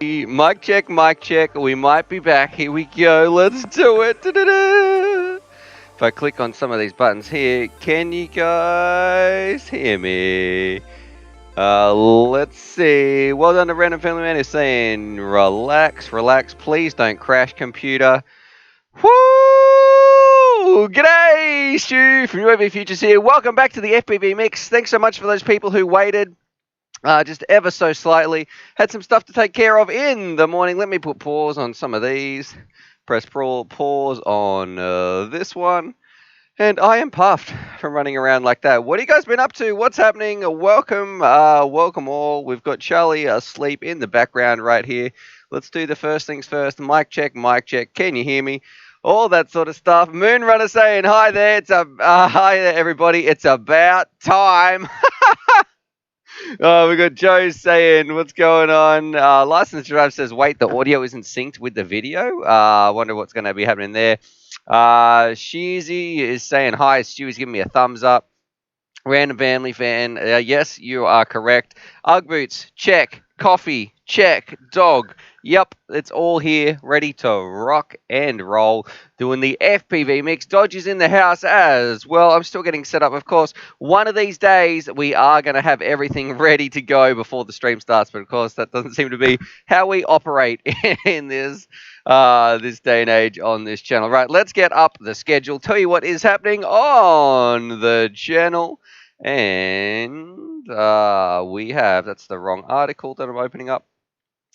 Mic check, mic check. We might be back. Here we go. Let's do it. Da-da-da. If I click on some of these buttons here, can you guys hear me? Let's see. Well done to Random Family Man who's saying, relax, relax. Please don't crash, computer. Woo! G'day, Stu from UAV Futures here. Welcome back to the FPV Mix. Thanks so much for those people who waited. Just ever so slightly. Had some stuff to take care of in the morning. Let me put pause on some of these. Press pause on this one. And I am puffed from running around like that. What have you guys been up to? What's happening? Welcome, welcome all. We've got Charlie asleep in the background right here. Let's do the first things first. Mic check, mic check. Can you hear me? All that sort of stuff. Moonrunner saying hi there. Hi there, everybody. It's about time. We got Joe saying, what's going on? License Drive says, wait, the audio isn't synced with the video. I wonder what's going to be happening there. Sheezy is saying, hi, Stewie's giving me a thumbs up. Random Family Fan, yes, you are correct. Ugg boots, check. Coffee, check. Dog, yep, it's all here, ready to rock and roll. Doing the FPV Mix. Dodge is in the house as well. I'm still getting set up, of course. One of these days, we are going to have everything ready to go before the stream starts, but of course, that doesn't seem to be how we operate in this day and age on this channel. Right, let's get up the schedule. Tell you what is happening on the channel. And we have, that's the wrong article that I'm opening up.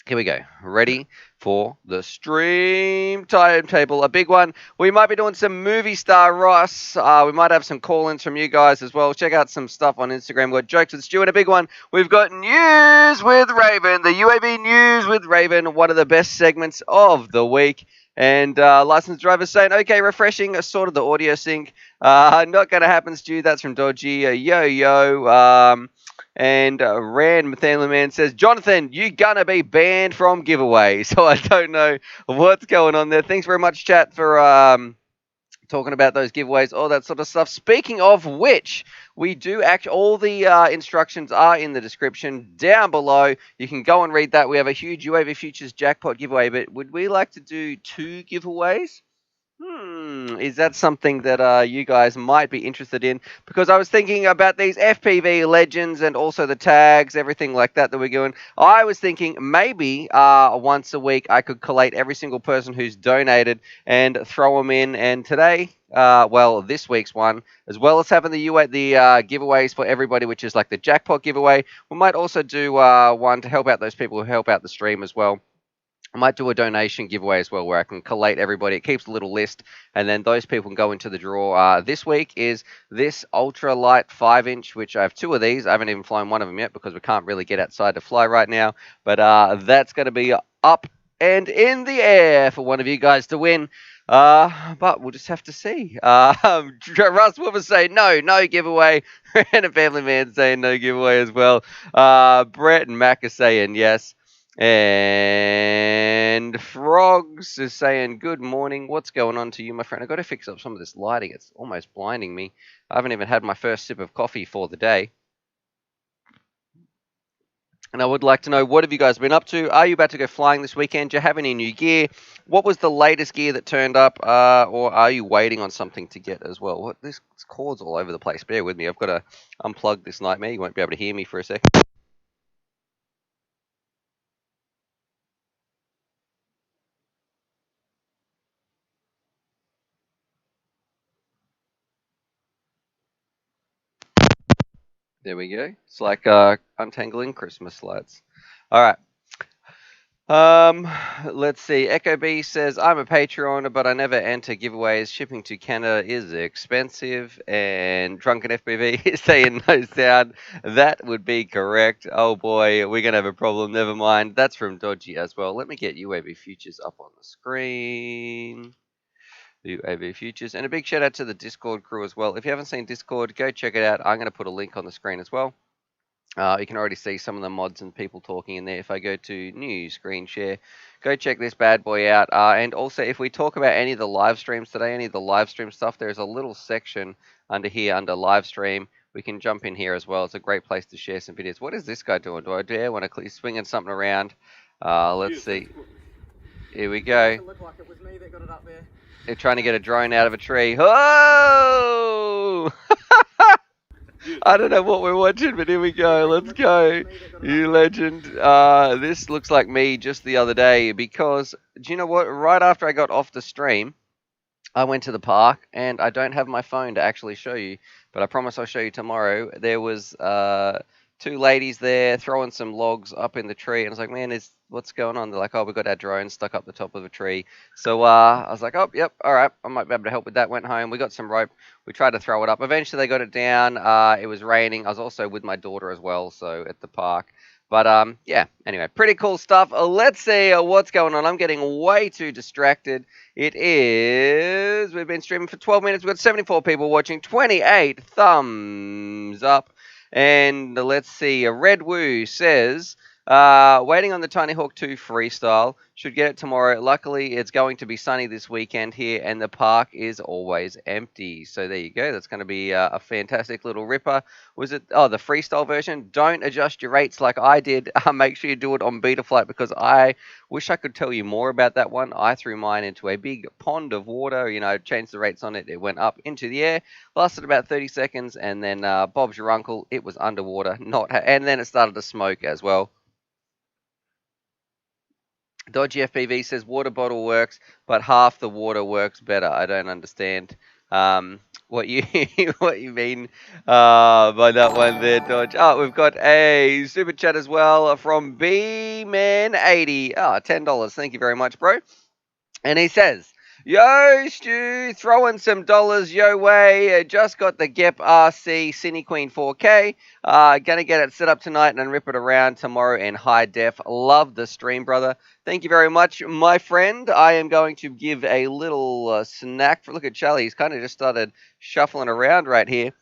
Here we go. Ready for the stream timetable. A big one. We might be doing some movie star Russ. We might have some call-ins from you guys as well. Check out some stuff on Instagram. We've got Jokes with Stu and a big one. We've got News with Raven. The UAV News with Raven. One of the best segments of the week. And licensed driver saying, okay, refreshing, sort of the audio sync. Not going to happen, Stu. That's from Dodgy. Yo. And Rand Family Man says, Jonathan, you gonna be banned from giveaway. So I don't know what's going on there. Thanks very much, chat, for talking about those giveaways, all that sort of stuff. Speaking of which, we do all the instructions are in the description down below. You can go and read that. We have a huge UAV Futures Jackpot giveaway, but would we like to do 2 giveaways? Is that something that you guys might be interested in? Because I was thinking about these FPV legends and also the tags, everything like that we're doing. I was thinking maybe once a week I could collate every single person who's donated and throw them in. And today, well, this week's one, as well as having the giveaways for everybody, which is like the Jackpot giveaway, we might also do one to help out those people who help out the stream as well. I might do a donation giveaway as well where I can collate everybody. It keeps a little list, and then those people can go into the draw. This week is this ultra light 5-inch, which I have 2 of these. I haven't even flown one of them yet because we can't really get outside to fly right now. But that's going to be up and in the air for one of you guys to win. But we'll just have to see. Russ Wolf is saying no giveaway. And a Family Man saying no giveaway as well. Brett and Mac are saying yes. And Frogs is saying, good morning. What's going on to you, my friend? I've got to fix up some of this lighting. It's almost blinding me. I haven't even had my first sip of coffee for the day. And I would like to know, what have you guys been up to? Are you about to go flying this weekend? Do you have any new gear? What was the latest gear that turned up? Or are you waiting on something to get as well? This cord's all over the place. Bear with me. I've got to unplug this nightmare. You won't be able to hear me for a second. There we go. It's like untangling Christmas lights. All right. Let's see. Echo B says, I'm a Patreon, but I never enter giveaways. Shipping to Canada is expensive. And Drunken FPV is saying no sound. That would be correct. Oh boy, we're going to have a problem. Never mind. That's from Dodgy as well. Let me get UAV Futures up on the screen. UAV Futures. And a big shout out to the Discord crew as well. If you haven't seen Discord, go check it out. I'm going to put a link on the screen as well. You can already see some of the mods and people talking in there. If I go to new screen share, go check this bad boy out. And also, if we talk about any of the live streams today, any of the live stream stuff, there's a little section under here under live stream. We can jump in here as well. It's a great place to share some videos. What is this guy doing? Do I dare want to keep swinging something around? Let's see. Here we go. They're trying to get a drone out of a tree. Oh! I don't know what we're watching, but here we go. Let's go. You legend. This looks like me just the other day because, do you know what? Right after I got off the stream, I went to the park and I don't have my phone to actually show you, but I promise I'll show you tomorrow. There was two ladies there throwing some logs up in the tree, and I was like, man, what's going on? They're like, oh, we got our drone stuck up the top of a tree. So I was like, oh, yep, all right, I might be able to help with that. Went home, we got some rope, we tried to throw it up. Eventually, they got it down. It was raining. I was also with my daughter as well, so at the park. But yeah, anyway, pretty cool stuff. Let's see what's going on. I'm getting way too distracted. It is, we've been streaming for 12 minutes. We've got 74 people watching, 28 thumbs up. And let's see, a Red Woo says, waiting on the Tiny Hawk 2 freestyle. Should get it tomorrow. Luckily, it's going to be sunny this weekend here, and the park is always empty. So there you go. That's going to be a fantastic little ripper. Was it, oh, the freestyle version? Don't adjust your rates like I did. Make sure you do it on Betaflight because I wish I could tell you more about that one. I threw mine into a big pond of water, you know, changed the rates on it. It went up into the air, lasted about 30 seconds, and then Bob's your uncle, it was underwater, and then it started to smoke as well. Dodgy FPV says water bottle works, but half the water works better. I don't understand what you what you mean by that one there, Dodge. Oh, we've got a super chat as well from B-Man80. Oh, $10. Thank you very much, bro. And he says, yo, Stu, throwing some dollars your way. Just got the GEP RC Cine Queen 4K. Gonna get it set up tonight and rip it around tomorrow in high def. Love the stream, brother. Thank you very much, my friend. I am going to give a little snack. Look at Charlie. He's kind of just started shuffling around right here.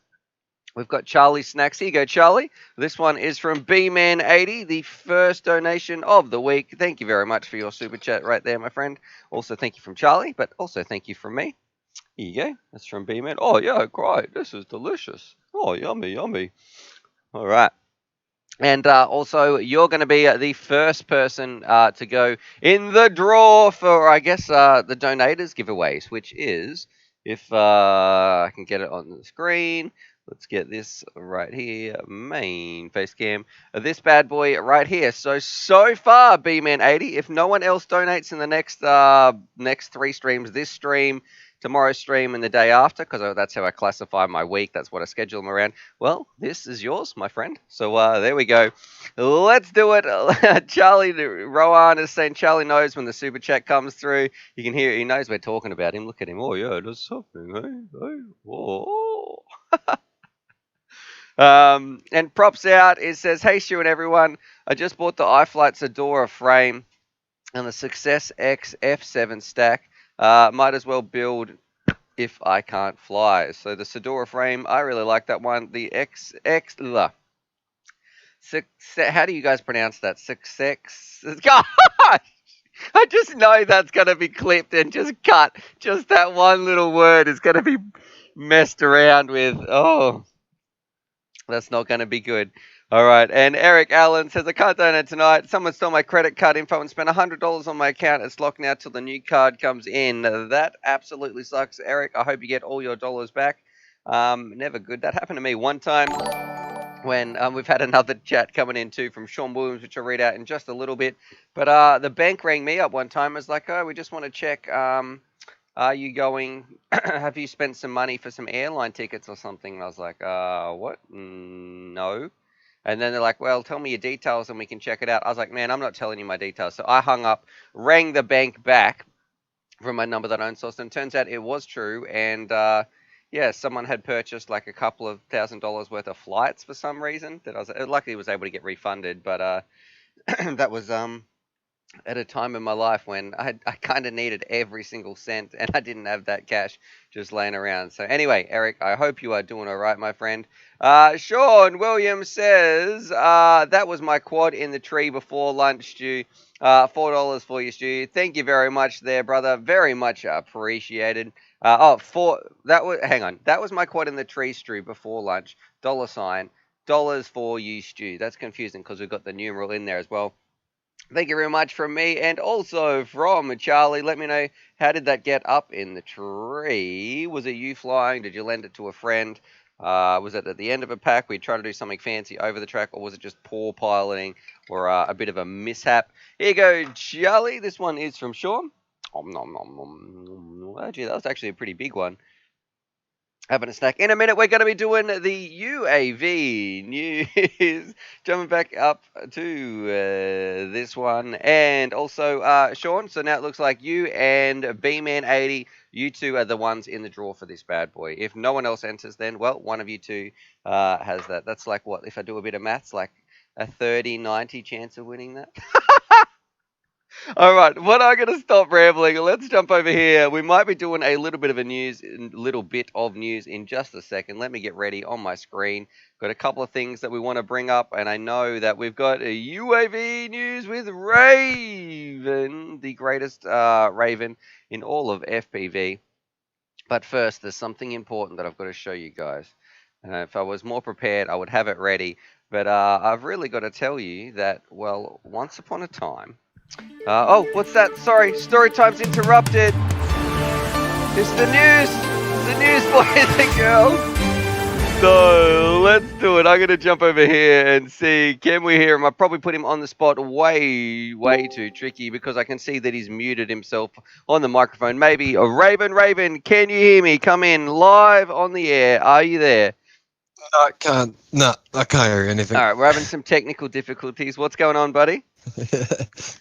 We've got Charlie Snacks. Here you go, Charlie. This one is from B-Man80, the first donation of the week. Thank you very much for your super chat right there, my friend. Also, thank you from Charlie, but also thank you from me. Here you go. That's from B-Man. Oh, yeah, great. This is delicious. Oh, yummy, yummy. All right. And also, you're going to be the first person to go in the draw for, I guess, the donators giveaways, which is, if I can get it on the screen, let's get this right here, main face cam. This bad boy right here. So far, B-Man80, if no one else donates in the next 3 streams, this stream, tomorrow's stream, and the day after, because that's how I classify my week. That's what I schedule them around. Well, this is yours, my friend. So there we go. Let's do it. Charlie Rowan is saying Charlie knows when the super chat comes through. You can hear it. He knows we're talking about him. Look at him. Oh, yeah, that's something. Hey? Whoa. And props out. It says, hey, Stu and everyone. I just bought the iFlight Sedora frame and the Success X F7 stack. Might as well build if I can't fly. So the Sedora frame, I really like that one. The how do you guys pronounce that? Success. Gosh, I just know that's going to be clipped and just cut. Just that one little word is going to be messed around with. Oh, that's not going to be good. All right, and Eric Allen says, I can't donate tonight. Someone stole my credit card info and spent $100 on my account. It's locked now till the new card comes in. That absolutely sucks, Eric. I hope you get all your dollars back. Never good. That happened to me one time when we've had another chat coming in too from Sean Williams, which I'll read out in just a little bit. But the bank rang me up one time. It was like, oh, we just want to check, are you going, have you spent some money for some airline tickets or something? And I was like, what? No. And then they're like, well, tell me your details and we can check it out. I was like, man, I'm not telling you my details. So I hung up, rang the bank back from my number that I own sourced, and it turns out it was true. And yeah, someone had purchased like a couple of $1,000s worth of flights for some reason that I was luckily was able to get refunded. But that was at a time in my life when I kind of needed every single cent and I didn't have that cash just laying around. So anyway, Eric, I hope you are doing all right, my friend. Sean Williams says, that was my quad in the tree before lunch, Stu. $4 for you, Stu. Thank you very much there, brother. Very much appreciated. That was my quad in the tree, Stu, before lunch. $sign. Dollars for you, Stu. That's confusing because we've got the numeral in there as well. Thank you very much from me, and also from Charlie. Let me know, how did that get up in the tree? Was it you flying? Did you lend it to a friend? Was it at the end of a pack? We try to do something fancy over the track, or was it just poor piloting or a bit of a mishap? Here you go, Charlie. This one is from Sean. Nom, nom, nom, nom. Oh, gee, that was actually a pretty big one. Having a snack. In a minute, we're going to be doing the UAV news. Jumping back up to this one. And also, Sean, so now it looks like you and B-Man80, you two are the ones in the draw for this bad boy. If no one else enters, then, well, one of you two has that. That's like what? If I do a bit of maths, like a 30-90 chance of winning that? All right, what I'm going to stop rambling. Let's jump over here. We might be doing a little bit of news in just a second. Let me get ready on my screen. Got a couple of things that we want to bring up, and I know that we've got a UAV news with Raven, the greatest Raven in all of FPV. But first, there's something important that I've got to show you guys. If I was more prepared, I would have it ready. But I've really got to tell you that, well, once upon a time, oh, what's that? Sorry, story time's interrupted. It's the news. It's the news, boys and girls. So let's do it. I'm going to jump over here and see, can we hear him? I probably put him on the spot way too tricky because I can see that he's muted himself on the microphone. Maybe Raven, can you hear me? Come in live on the air. Are you there? I can't. No, I can't hear anything. All right, we're having some technical difficulties. What's going on, buddy?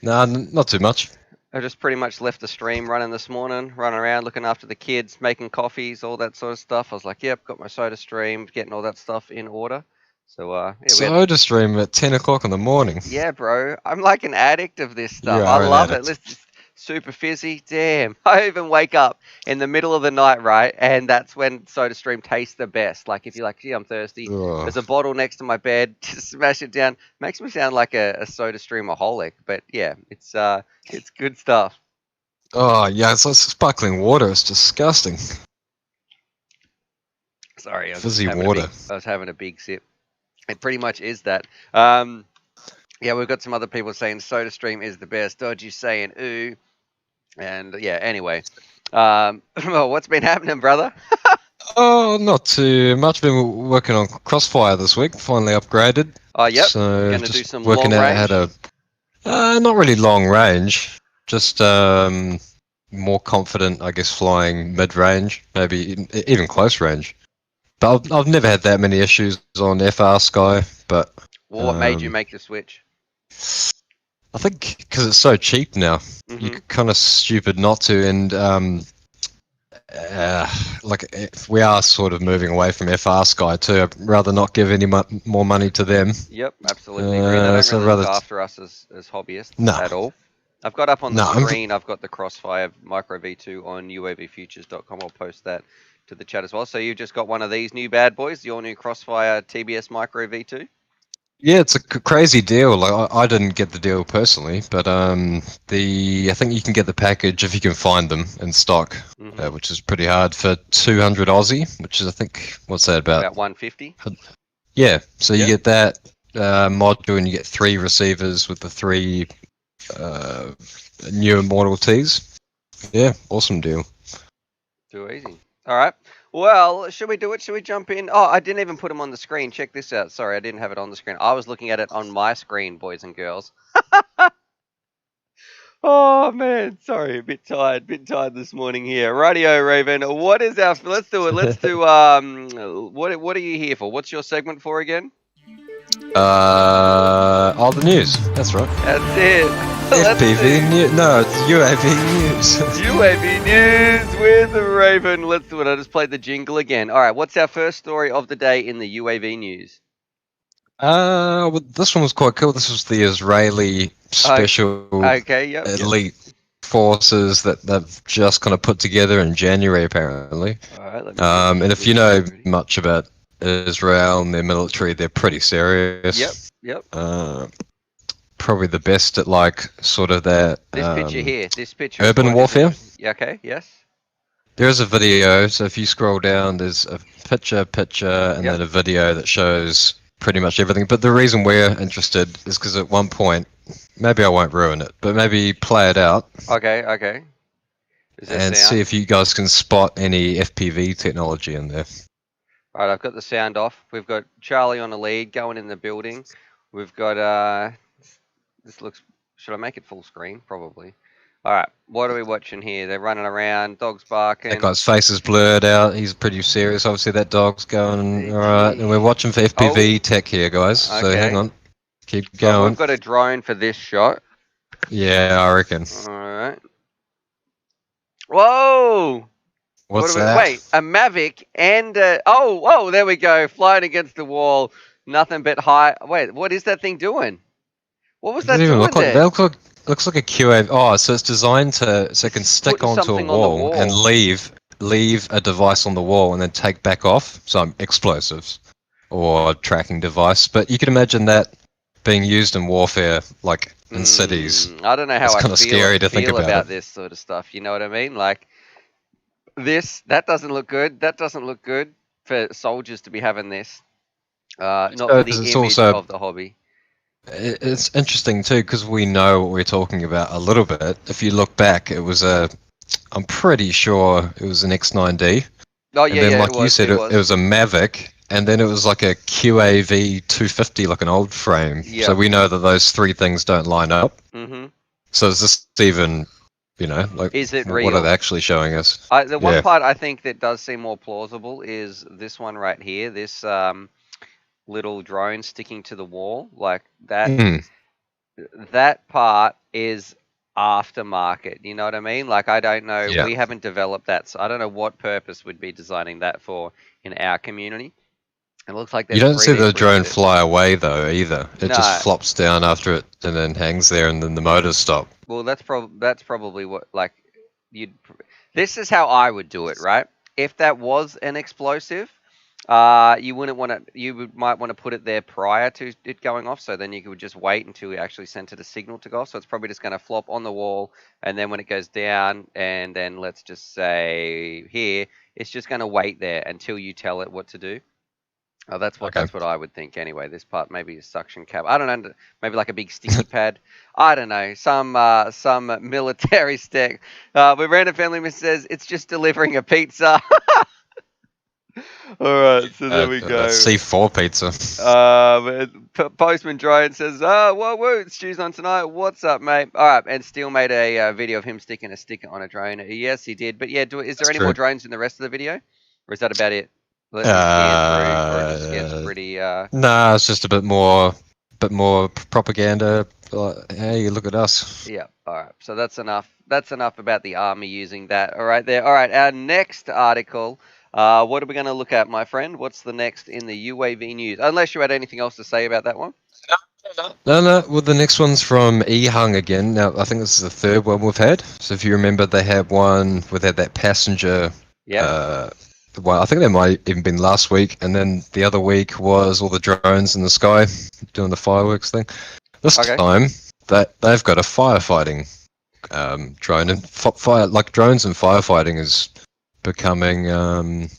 No, not too much. I just pretty much left the stream running this morning, running around, looking after the kids, making coffees, all that sort of stuff. I was like, yep, got my soda stream, getting all that stuff in order. So, yeah, soda stream at 10 o'clock in the morning. Yeah, bro. I'm like an addict of this stuff. You I are love an it. addict. It's just super fizzy. Damn. I even wake up in the middle of the night, right? And that's when SodaStream tastes the best. Like, if you're like, gee, I'm thirsty, there's a bottle next to my bed, just smash it down. Makes me sound like a SodaStreamaholic. But yeah, it's good stuff. Oh, yeah, it's like sparkling water. It's disgusting. Sorry, fizzy water. I was having a big sip. It pretty much is that. Yeah, we've got some other people saying SodaStream is the best. Dodgy saying ooh. And yeah, anyway. Well, what's been happening, brother? Oh, not too much. Been working on Crossfire this week. Finally upgraded. Oh, yep. So Gonna do some working long out range? how to. Not really long range. Just more confident, I guess, flying mid range, maybe even close range. But I've never had that many issues on FR Sky. But well, what made you make the switch? I think because it's so cheap now, you're kind of stupid not to. And like we are sort of moving away from FR Sky too. I'd rather not give any more money to them. Yep, absolutely agree. They don't really look after us as hobbyists at all. I've got up on the screen, I've got the Crossfire Micro V2 on uavfutures.com. I'll post that to the chat as well. So you've just got one of these new bad boys, your new Crossfire TBS Micro V2? Yeah, it's a crazy deal. Like I didn't get the deal personally, but I think you can get the package if you can find them in stock, which is pretty hard, for 200 Aussie, which is, I think, what's that about 150? Yeah, so you get that module and you get 3 receivers with the 3 newer Model Ts. Yeah, awesome deal. Too easy. All right. Well, should we do it? Should we jump in? Oh, I didn't even put them on the screen. Check this out. Sorry, I didn't have it on the screen. I was looking at it on my screen, boys and girls. Oh, man. Sorry, a bit tired this morning here. Radio Raven, what is our... Let's do it. Let's do... What are you here for? What's your segment for again? All the news. That's right. That's it. FPV news. No, it's UAV news. UAV news with Raven. Let's do it. I just played the jingle again. All right. What's our first story of the day in the UAV news? Well, this one was quite cool. This was the Israeli special elite forces that they've just kind of put together in January, apparently. All right. And if you know much about Israel and their military, they're pretty serious. Yep. Probably the best at like sort of that. This picture here. This picture. Urban warfare. Yeah. Okay. Yes. There is a video. So if you scroll down, there's a picture, and then a video that shows pretty much everything. But the reason we're interested is because at one point maybe I won't ruin it, but maybe play it out. Okay, okay. And see if you guys can spot any FPV technology in there. All right, I've got the sound off. We've got Charlie on the lead going in the building. We've got, this looks, should I make it full screen? Probably. All right, what are we watching here? They're running around, dogs barking. That guy's face is blurred out. He's pretty serious. Obviously, that dog's going, all right. And we're watching for FPV tech here, guys. Okay. So hang on. Keep going. So we've got a drone for this shot. Yeah, I reckon. All right. Whoa! What's that? Wait, a Mavic and oh, there we go, flying against the wall. Nothing but high. Wait, what is that thing doing? What was that doing there? That looks like a QA. Oh, so it's designed so it can stick onto a wall and leave a device on the wall and then take back off. Some explosives or tracking device. But you can imagine that being used in warfare, like in cities. I don't know how I feel about this sort of stuff. You know what I mean? Like. That doesn't look good. That doesn't look good for soldiers to be having this. Not for the image of the hobby. It's interesting too because we know what we're talking about a little bit. If you look back, it was I'm pretty sure it was an X9D. Oh yeah, and then, like you said, it was a Mavic, and then it was like a QAV 250, like an old frame. Yep. So we know that those three things don't line up. Mm-hmm. So is this even? You know, like, is it real? What are they actually showing us? The one part I think that does seem more plausible is this one right here. This little drone sticking to the wall, like that. That part is aftermarket. You know what I mean? Like I don't know. Yeah. We haven't developed that, so I don't know what purpose would be designing that for in our community. It looks like you don't see the drone fly away though either. It just flops down after it and then hangs there, and then the motors stop. Well, that's probably what This is how I would do it, right? If that was an explosive, you wouldn't want to. Might want to put it there prior to it going off, so then you could just wait until you actually sent it a signal to go off. So it's probably just going to flop on the wall, and then when it goes down, and then let's just say here, it's just going to wait there until you tell it what to do. Oh, that's what I would think anyway. This part maybe a suction cap. I don't know. Maybe like a big sticky pad. I don't know. Some military stick. We Random Family Miss says it's just delivering a pizza. All right, so there we go. C4 pizza. Postman Drone says, whoa, Stu's on tonight. What's up, mate? All right, and Steele made a video of him sticking a sticker on a drone. Yes, he did. But yeah, is there any more drones in the rest of the video, or is that about it? Nah, it's just a bit more propaganda. Hey, look at us. Yeah. All right. So that's enough. That's enough about the army using that. All right. There. All right. Our next article. What are we going to look at, my friend? What's the next in the UAV news? Unless you had anything else to say about that one. No. Well, the next one's from Ehung again. Now, I think this is the third one we've had. So if you remember, they had one where they had that passenger. Yeah. Well, I think that might even been last week, and then the other week was all the drones in the sky doing the fireworks thing. This time, they've got a firefighting drone, and like drones and firefighting is becoming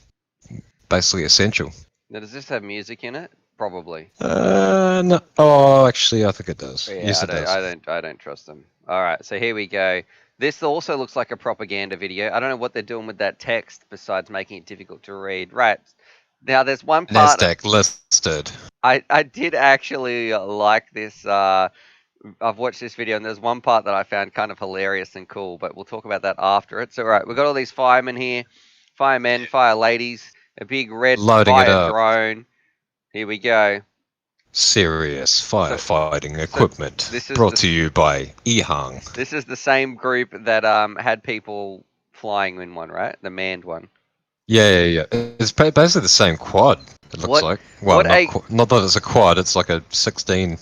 basically essential. Now, does this have music in it? Probably. No. Oh, actually, I think it does. Yeah, yes, it does. I don't trust them. All right, so here we go. This also looks like a propaganda video. I don't know what they're doing with that text besides making it difficult to read. Right. Now, there's one part... NASDAQ listed. I did actually like this. I've watched this video, and there's one part that I found kind of hilarious and cool, but we'll talk about that after it. So, all right, we've got all these firemen here. Firemen, fire ladies, a big red fire drone. Here we go. Serious firefighting equipment brought to you by Ehung. This is the same group that had people flying in one, right? The manned one. Yeah. It's basically the same quad, it looks like. Well, not that it's a quad, it's like a 16,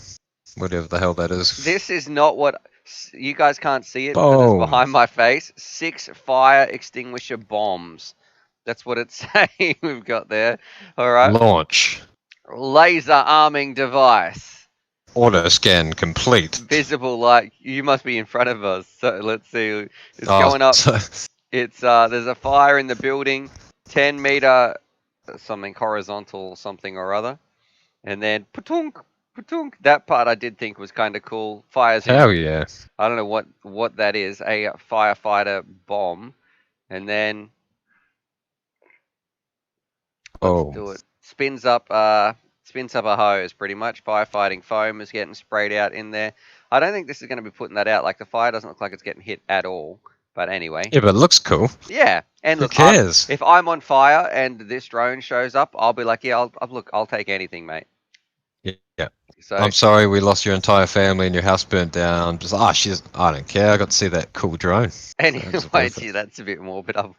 whatever the hell that is. This is not what... You guys can't see it, but it's behind my face. 6 fire extinguisher bombs. That's what it's saying we've got there. All right. Launch. Laser arming device. Auto scan complete. Visible light. You must be in front of us. So let's see. It's going up. It's there's a fire in the building. 10-meter something horizontal something or other. And then patunk. That part I did think was kind of cool. Fires in. Hell yeah. I don't know what that is. A firefighter bomb, and then let's do it. Spins up a hose. Pretty much. Firefighting foam is getting sprayed out in there. I don't think this is going to be putting that out. Like the fire doesn't look like it's getting hit at all. But anyway. Yeah, but it looks cool. Yeah, and Who look, cares? if I'm on fire and this drone shows up, I'll be like, yeah, I'll take anything, mate. Yeah. So, I'm sorry we lost your entire family and your house burnt down. Just I don't care. I got to see that cool drone. Anyway, gee, that's a bit more, but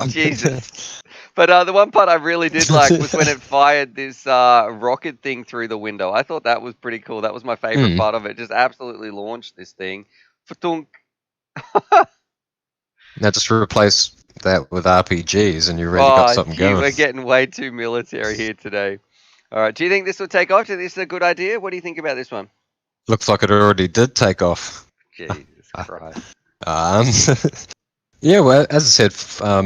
Jesus. But the one part I really did like was when it fired this rocket thing through the window. I thought that was pretty cool. That was my favorite part of it. Just absolutely launched this thing. Now just replace that with RPGs and you already got something going. We're getting way too military here today. All right, do you think this will take off? Do you think this is a good idea? What do you think about this one? Looks like it already did take off. Jesus Christ. Yeah, well, as I said,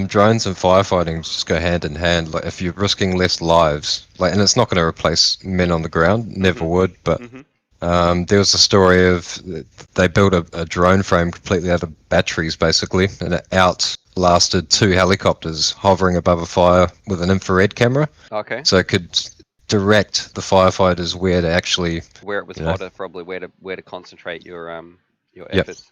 drones and firefighting just go hand in hand. Like if you're risking less lives, and it's not going to replace men on the ground, never would. But there was a story of they built a drone frame completely out of batteries, basically, and it outlasted 2 helicopters hovering above a fire with an infrared camera. Okay. So it could direct the firefighters where it was hotter, probably where to concentrate your efforts.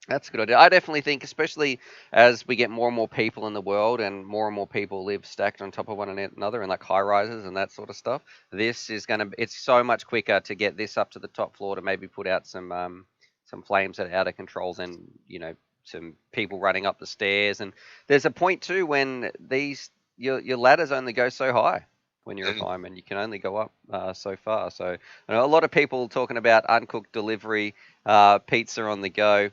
That's a good idea. I definitely think, especially as we get more and more people in the world and more people live stacked on top of one another in like high rises and that sort of stuff, this is it's so much quicker to get this up to the top floor to maybe put out some flames that are out of control than, some people running up the stairs. And there's a point too when your ladders only go so high. When you're a fireman, you can only go up so far. So I know a lot of people talking about uncooked delivery, pizza on the go,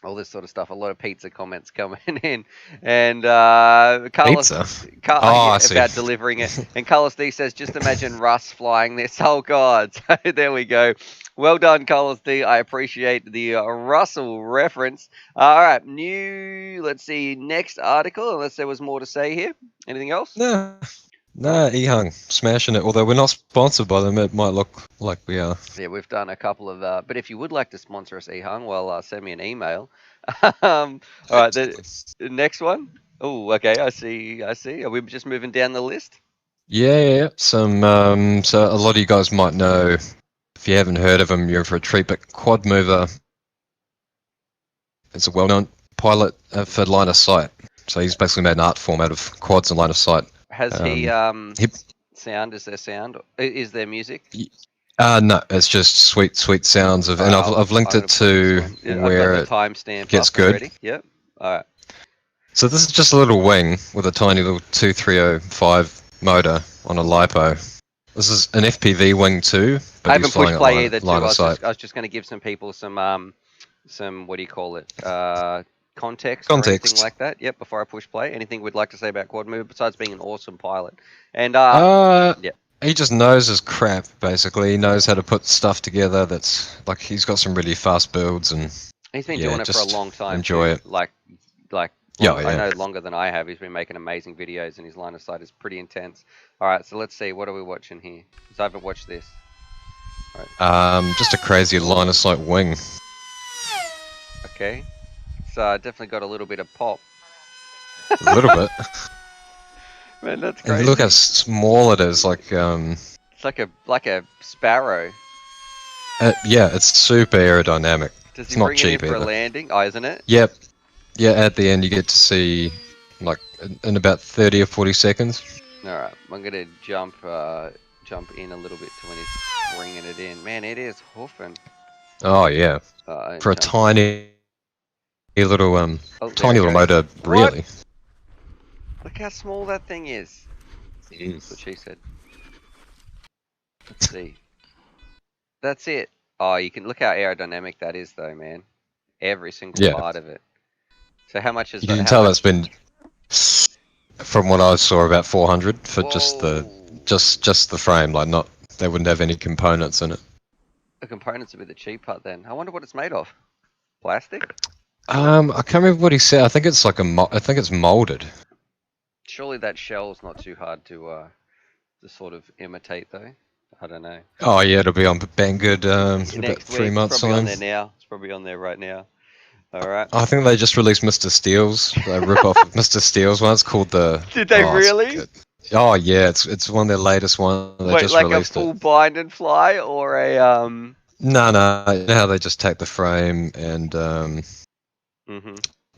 all this sort of stuff. A lot of pizza comments coming in, and Carlos about delivering it. And Carlos D says, "Just imagine Russ flying this." Oh God! So there we go. Well done, Carlos D. I appreciate the Russell reference. All right, let's see, next article. Unless there was more to say here. Anything else? No, EHung, smashing it. Although we're not sponsored by them, it might look like we are. Yeah, we've done a couple of... but if you would like to sponsor us, EHung, well, send me an email. All right, the next one. Oh, okay, I see. Are we just moving down the list? Yeah. So a lot of you guys might know, if you haven't heard of him, you're in for a treat, but Quad Mover is a well-known pilot for line of sight. So he's basically made an art form out of quads and line of sight. Has he sound? Is there sound? Is there music? No, it's just sweet sounds of, and I've linked it to where it gets good. Already. Yep. All right. So this is just a little wing with a tiny little 2305 motor on a lipo. This is an FPV wing too. But I haven't pushed play either. I was just going to give some people some what do you call it? Context or anything like that. Yep, before I push play. Anything we'd like to say about Quad Mover besides being an awesome pilot? And he just knows his crap, basically. He knows how to put stuff together that's like, he's got some really fast builds, and he's been doing it for a long time. Enjoy it. Like I know longer than I have. He's been making amazing videos and his line of sight is pretty intense. Alright, so let's see, what are we watching here? Because I haven't watched this. Right. Just a crazy line of sight wing. Okay. Definitely got a little bit of pop. A little bit. Man, that's crazy. And look how small it is. It's like a sparrow. Yeah, it's super aerodynamic. Does he bring it in for a landing? Oh, isn't it? Yep. Yeah, at the end you get to see, like, in about 30 or 40 seconds. All right, I'm gonna jump in a little bit to when he's bringing it in. Man, it is hoofing. Oh yeah. For a tiny little motor, really. Look how small that thing is. That's what she said. Let's see. That's it. Oh, you can look how aerodynamic that is, though, man. Every single part of it. So how much is that? You can tell that's been, from what I saw, about 400 for just the frame. Like, not, they wouldn't have any components in it. The components would be the cheap part then. I wonder what it's made of. Plastic? I can't remember what he said. I think it's like I think it's molded. Surely that shell's not too hard to sort of imitate, though. I don't know. Oh yeah, it'll be on Banggood in about 3 months' It's probably time. on there now. It's probably on there right now. All right. I think they just released Mr. Steele's, a rip-off of Mr. Steele's one. It's called the... Did they really? Oh yeah, it's one of their latest ones. They Wait, just like a released full bind and fly or a No, you know how they just take the frame and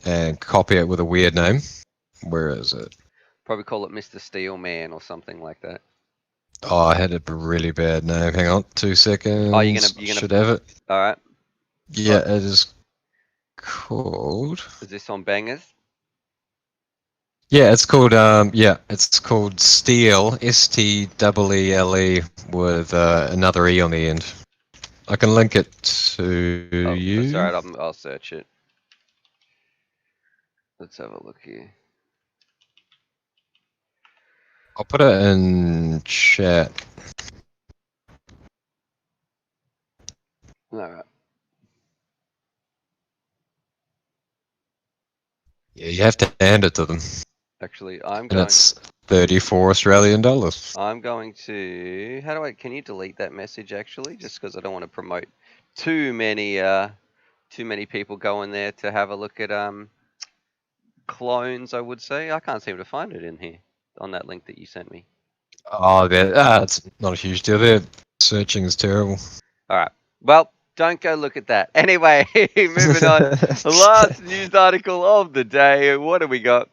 and copy it with a weird name. Where is it? Probably call it Mr. Steel Man or something like that. Oh, I had a really bad name. Hang on, 2 seconds. Oh, you're gonna should have it. All right. Yeah, it is called. Is this on Bangers? Yeah, it's called it's called Steel, Steele, with another E on the end. I can link it to you. That's alright, I'll search it. Let's have a look here. I'll put it in chat. Alright. Yeah, you have to hand it to them. Actually, and it's 34 Australian dollars. I'm going to... Can you delete that message, actually? Just because I don't want to promote too many people going there to have a look at clones, I would say. I can't seem to find it in here, on that link that you sent me. Oh, it's not a huge deal there. Searching is terrible. Alright. Well, don't go look at that. Anyway, moving on. The last news article of the day. What do we got?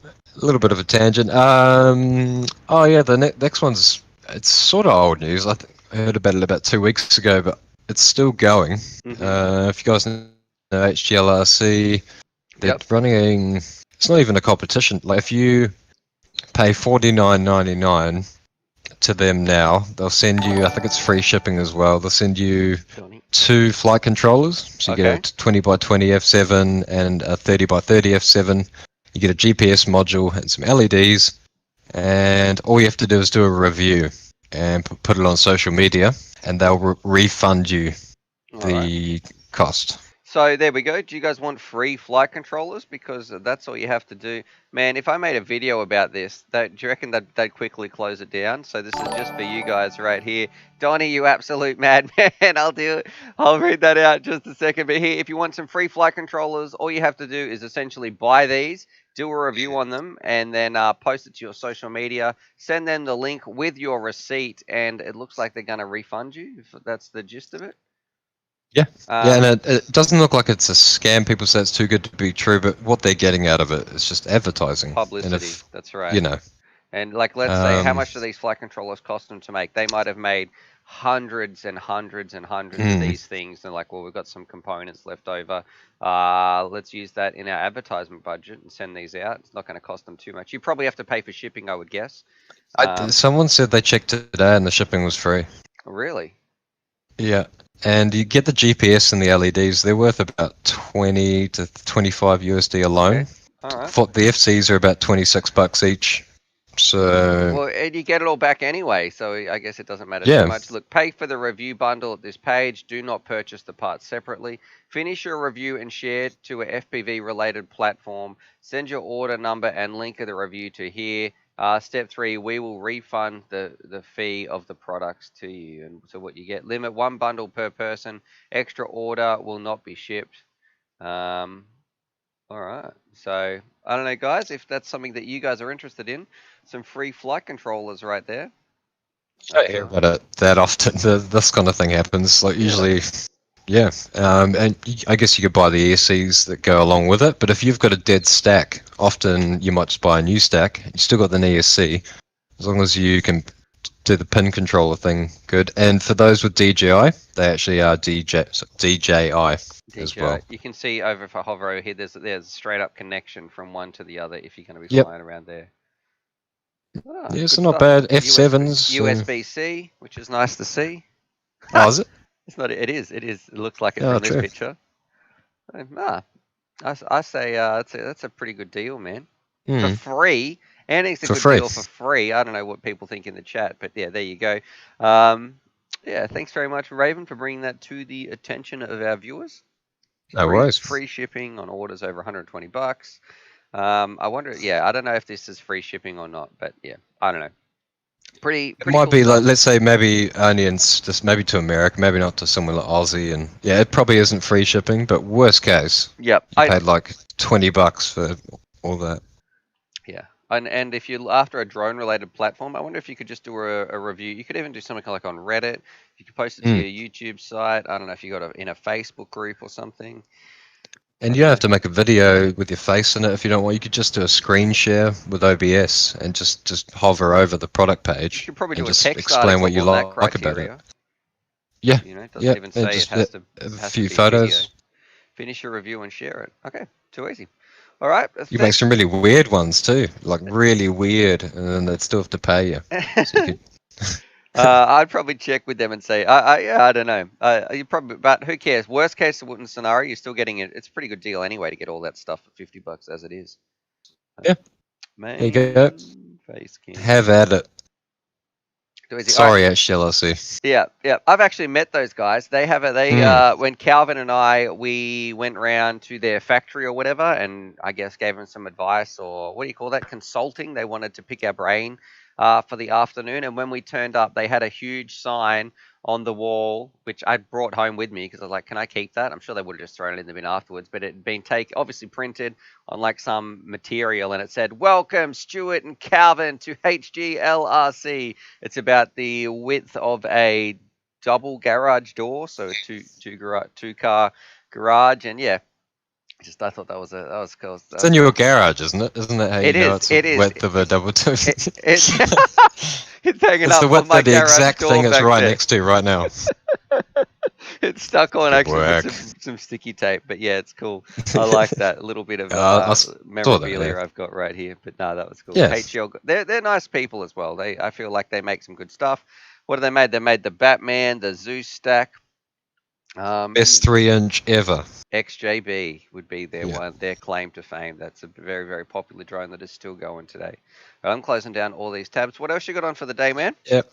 A little bit of a tangent. Oh yeah, the next one's, it's sort of old news. I heard about it about 2 weeks ago, but it's still going. If you guys know HGLRC, they're running. It's not even a competition. Like if you pay $49.99 to them now, they'll send you. I think it's free shipping as well. They'll send you 2 flight controllers. So you get a 20x20 F7 and a 30x30 F7. You get a GPS module and some LEDs, and all you have to do is do a review and put it on social media, and they'll refund you the cost. So there we go. Do you guys want free flight controllers? Because that's all you have to do. Man, if I made a video about this, do you reckon that they'd quickly close it down? So this is just for you guys right here. Donnie, you absolute madman. I'll read that out in just a second. But here, if you want some free flight controllers, all you have to do is essentially buy these, do a review on them, and then post it to your social media. Send them the link with your receipt, and it looks like they're going to refund you, if that's the gist of it. Yeah, and it doesn't look like it's a scam. People say it's too good to be true, but what they're getting out of it is just advertising. Publicity, that's right. You know. And like, let's say, how much do these flight controllers cost them to make? They might have made hundreds and hundreds and hundreds of these things. And like, well, we've got some components left over. Let's use that in our advertisement budget and send these out. It's not going to cost them too much. You probably have to pay for shipping, I would guess. Someone said they checked it today and the shipping was free. Really? Yeah. And you get the GPS and the LEDs. They're worth about 20 to 25 USD alone. Okay. All right. The FCs are about $26 each. So. Well, and you get it all back anyway, so I guess it doesn't matter too much. Look, pay for the review bundle at this page. Do not purchase the parts separately. Finish your review and share to a FPV-related platform. Send your order number and link of the review to here. Step 3, we will refund the fee of the products to you. And so what you get, limit 1 bundle per person. Extra order will not be shipped. All right. So I don't know, guys, if that's something that you guys are interested in. Some free flight controllers right there. I don't hear about it that often. This kind of thing happens. Like usually, yeah. And I guess you could buy the ESCs that go along with it. But if you've got a dead stack, often you might just buy a new stack. You still got an ESC, as long as you can do the pin controller thing. Good. And for those with DJI, they actually are DJI as well. You can see over for Hovero here. There's a straight up connection from one to the other if you're going to be flying around there. Yeah, so not bad. F7s. USB-C, which is nice to see. Oh, is it? It's not. It is. It is. It looks like it from this picture. I say that's a pretty good deal, man. For free. Anything's a good deal for free. I don't know what people think in the chat, but yeah, there you go. Yeah, thanks very much, Raven, for bringing that to the attention of our viewers. No worries. Free shipping on orders over $120. I wonder, I don't know if this is free shipping or not, but yeah, I don't know. Pretty it might cool be stuff. like, let's say maybe only in just maybe to America, maybe not to somewhere like Aussie, and yeah, it probably isn't free shipping, but worst case, yep, you paid like $20 for all that. Yeah, and if you after a drone related platform, I wonder if you could just do a review. You could even do something like on Reddit. You could post it to your YouTube site. I don't know if you got in a Facebook group or something. And you don't have to make a video with your face in it if you don't want. You could just do a screen share with OBS and just hover over the product page. You could probably and do a just text explain what you article on that like about it. criteria. Yeah, You know, it doesn't even say it has to a has few to be photos. video. Finish your review and share it. Okay, too easy. All right. You make some really weird ones too, like really weird, and then they'd still have to pay you. So you could... I'd probably check with them and say, I don't know. You probably, but who cares? Worst case scenario, you're still getting it. It's a pretty good deal anyway to get all that stuff for $50 as it is. Yeah. Man, there you go. Face cam. Have at it. Sorry, right. HGLRC. Yeah. I've actually met those guys. They have when Calvin and we went round to their factory or whatever, and I guess gave them some advice or what do you call that? Consulting. They wanted to pick our brain for the afternoon, and when we turned up, they had a huge sign on the wall, which I brought home with me because I was like, can I keep that? I'm sure they would have just thrown it in the bin afterwards, but it had been obviously printed on like some material, and it said, "Welcome, Stuart and Calvin, to HGLRC." It's about the width of a double garage door, so two car garage, and yeah, I thought that was cool. It's in your garage, isn't it? Isn't that how you know it's the width of a double door? It's hanging it's up the on width my that the garage exact door thing is right there. next to right now. It's stuck on Good actually work. with some sticky tape, but yeah, it's cool. I like that. A little bit of memorabilia I've got right here, but no, that was cool. Yeah. HGL, they're nice people as well. I feel like they make some good stuff. What have they made? They made the Batman, the Zeus stack. Best 3-inch ever. XJB would be their claim to fame. That's a very, very popular drone that is still going today. I'm closing down all these tabs. What else you got on for the day, man? Yep.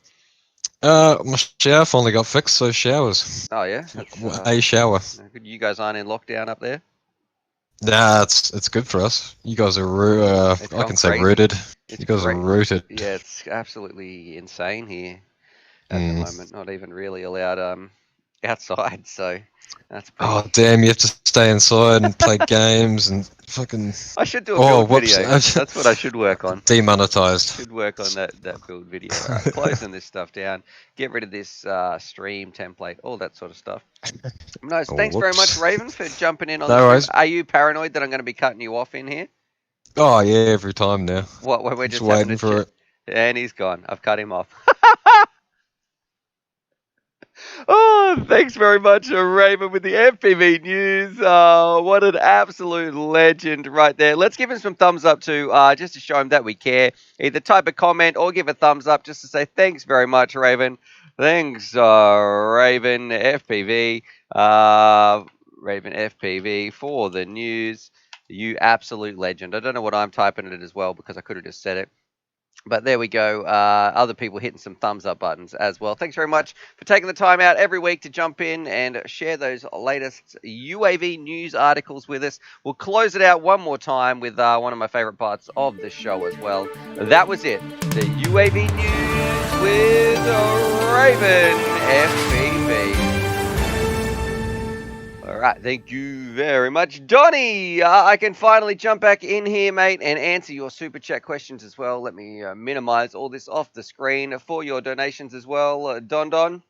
My shower finally got fixed, so showers. Oh yeah, a shower. You guys aren't in lockdown up there? Nah, it's good for us. You guys are I can say rooted. You guys are rooted. Yeah, it's absolutely insane here at the moment. Not even really allowed outside, so that's pretty... Oh damn! You have to stay inside and play games and fucking... I should do a build video. That's what I should work on. Demonetized. Should work on that build video. All right, closing this stuff down. Get rid of this stream template, all that sort of stuff. Nice. Thanks very much, Raven, for jumping in on this. Are you paranoid that I'm going to be cutting you off in here? Oh yeah, every time now. What? We're just waiting for it. And he's gone. I've cut him off. Oh, thanks very much, Raven, with the FPV news. What an absolute legend right there. Let's give him some thumbs up too, just to show him that we care. Either type a comment or give a thumbs up just to say thanks very much, Raven. Thanks, Raven FPV. Raven FPV for the news. You absolute legend. I don't know what I'm typing it as well because I could have just said it. But there we go. Other people hitting some thumbs up buttons as well. Thanks very much for taking the time out every week to jump in and share those latest UAV news articles with us. We'll close it out one more time with one of my favorite parts of the show as well. That was it. The UAV news with Raven FPV. All right, thank you very much, Donnie. I can finally jump back in here, mate, and answer your super chat questions as well. Let me minimize all this off the screen for your donations as well, Don.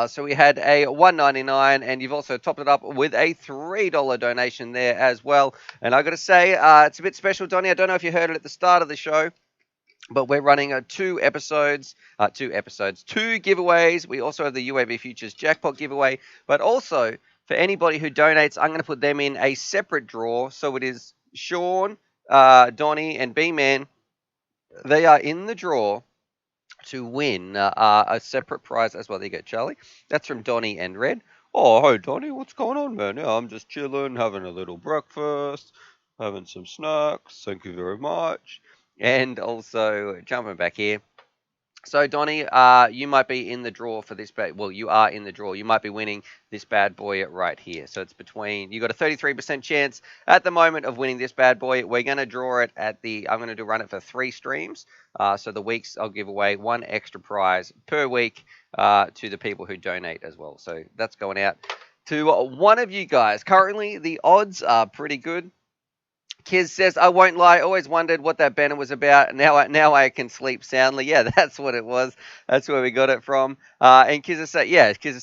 So we had a $1.99, and you've also topped it up with a $3 donation there as well. And I got to say, it's a bit special, Donnie. I don't know if you heard it at the start of the show, but we're running two giveaways. We also have the UAV Futures Jackpot giveaway, but also for anybody who donates, I'm going to put them in a separate draw. So it is Sean, Donnie, and B-Man. They are in the draw to win a separate prize as well. There you go, Charlie. That's from Donnie and Red. Oh, hey, Donnie, what's going on, man? Yeah, I'm just chilling, having a little breakfast, having some snacks. Thank you very much. And also, jumping back here, So, Donnie, you might be in the draw for this bad. Well, you are in the draw. You might be winning this bad boy right here. So it's between. You got a 33% chance at the moment of winning this bad boy. We're gonna draw it at the. I'm gonna run it for 3 streams. So the weeks I'll give away 1 extra prize per week to the people who donate as well. So that's going out to one of you guys. Currently, the odds are pretty good. Kiz says, I won't lie, always wondered what that banner was about. Now I can sleep soundly. Yeah, that's what it was. That's where we got it from. And Kiz is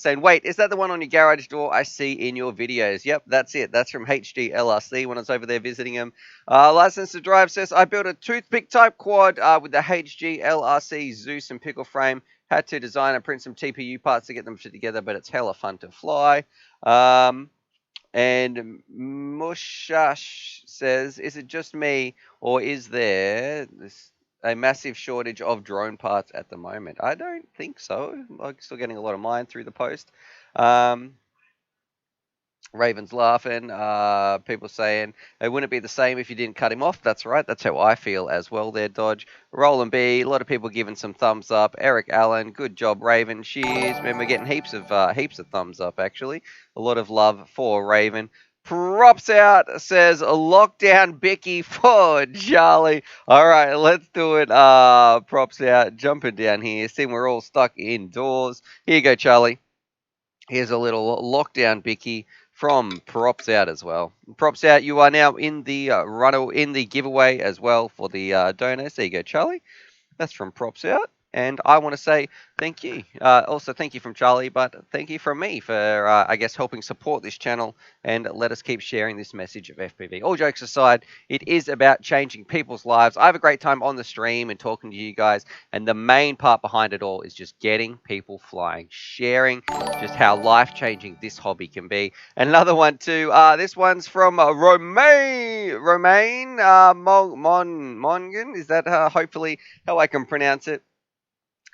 saying, wait, is that the one on your garage door I see in your videos? Yep, that's it. That's from HGLRC when I was over there visiting him. License to Drive says, I built a toothpick type quad with the HGLRC Zeus and pickle frame. Had to design and print some TPU parts to get them fit together, but it's hella fun to fly. And Mushash says, is it just me, or is there a massive shortage of drone parts at the moment? I don't think so. I'm still getting a lot of mine through the post. Raven's laughing. People saying it wouldn't be the same if you didn't cut him off. That's right. That's how I feel as well there, Dodge. Roland B. A lot of people giving some thumbs up. Eric Allen. Good job, Raven. Cheers. Man, we're getting heaps of thumbs up, actually. A lot of love for Raven. Props out says lockdown Bicky for Charlie. All right, let's do it. Props out. Jumping down here. Seeing we're all stuck indoors. Here you go, Charlie. Here's a little lockdown Bicky from Props Out as well. Props Out, you are now in the in the giveaway as well for the donors. There you go, Charlie. That's from Props Out. And I want to say thank you. Also, thank you from Charlie, but thank you from me for, I guess, helping support this channel and let us keep sharing this message of FPV. All jokes aside, it is about changing people's lives. I have a great time on the stream and talking to you guys, and the main part behind it all is just getting people flying, sharing just how life-changing this hobby can be. And another one too, this one's from Romain Mongan. Is that hopefully how I can pronounce it?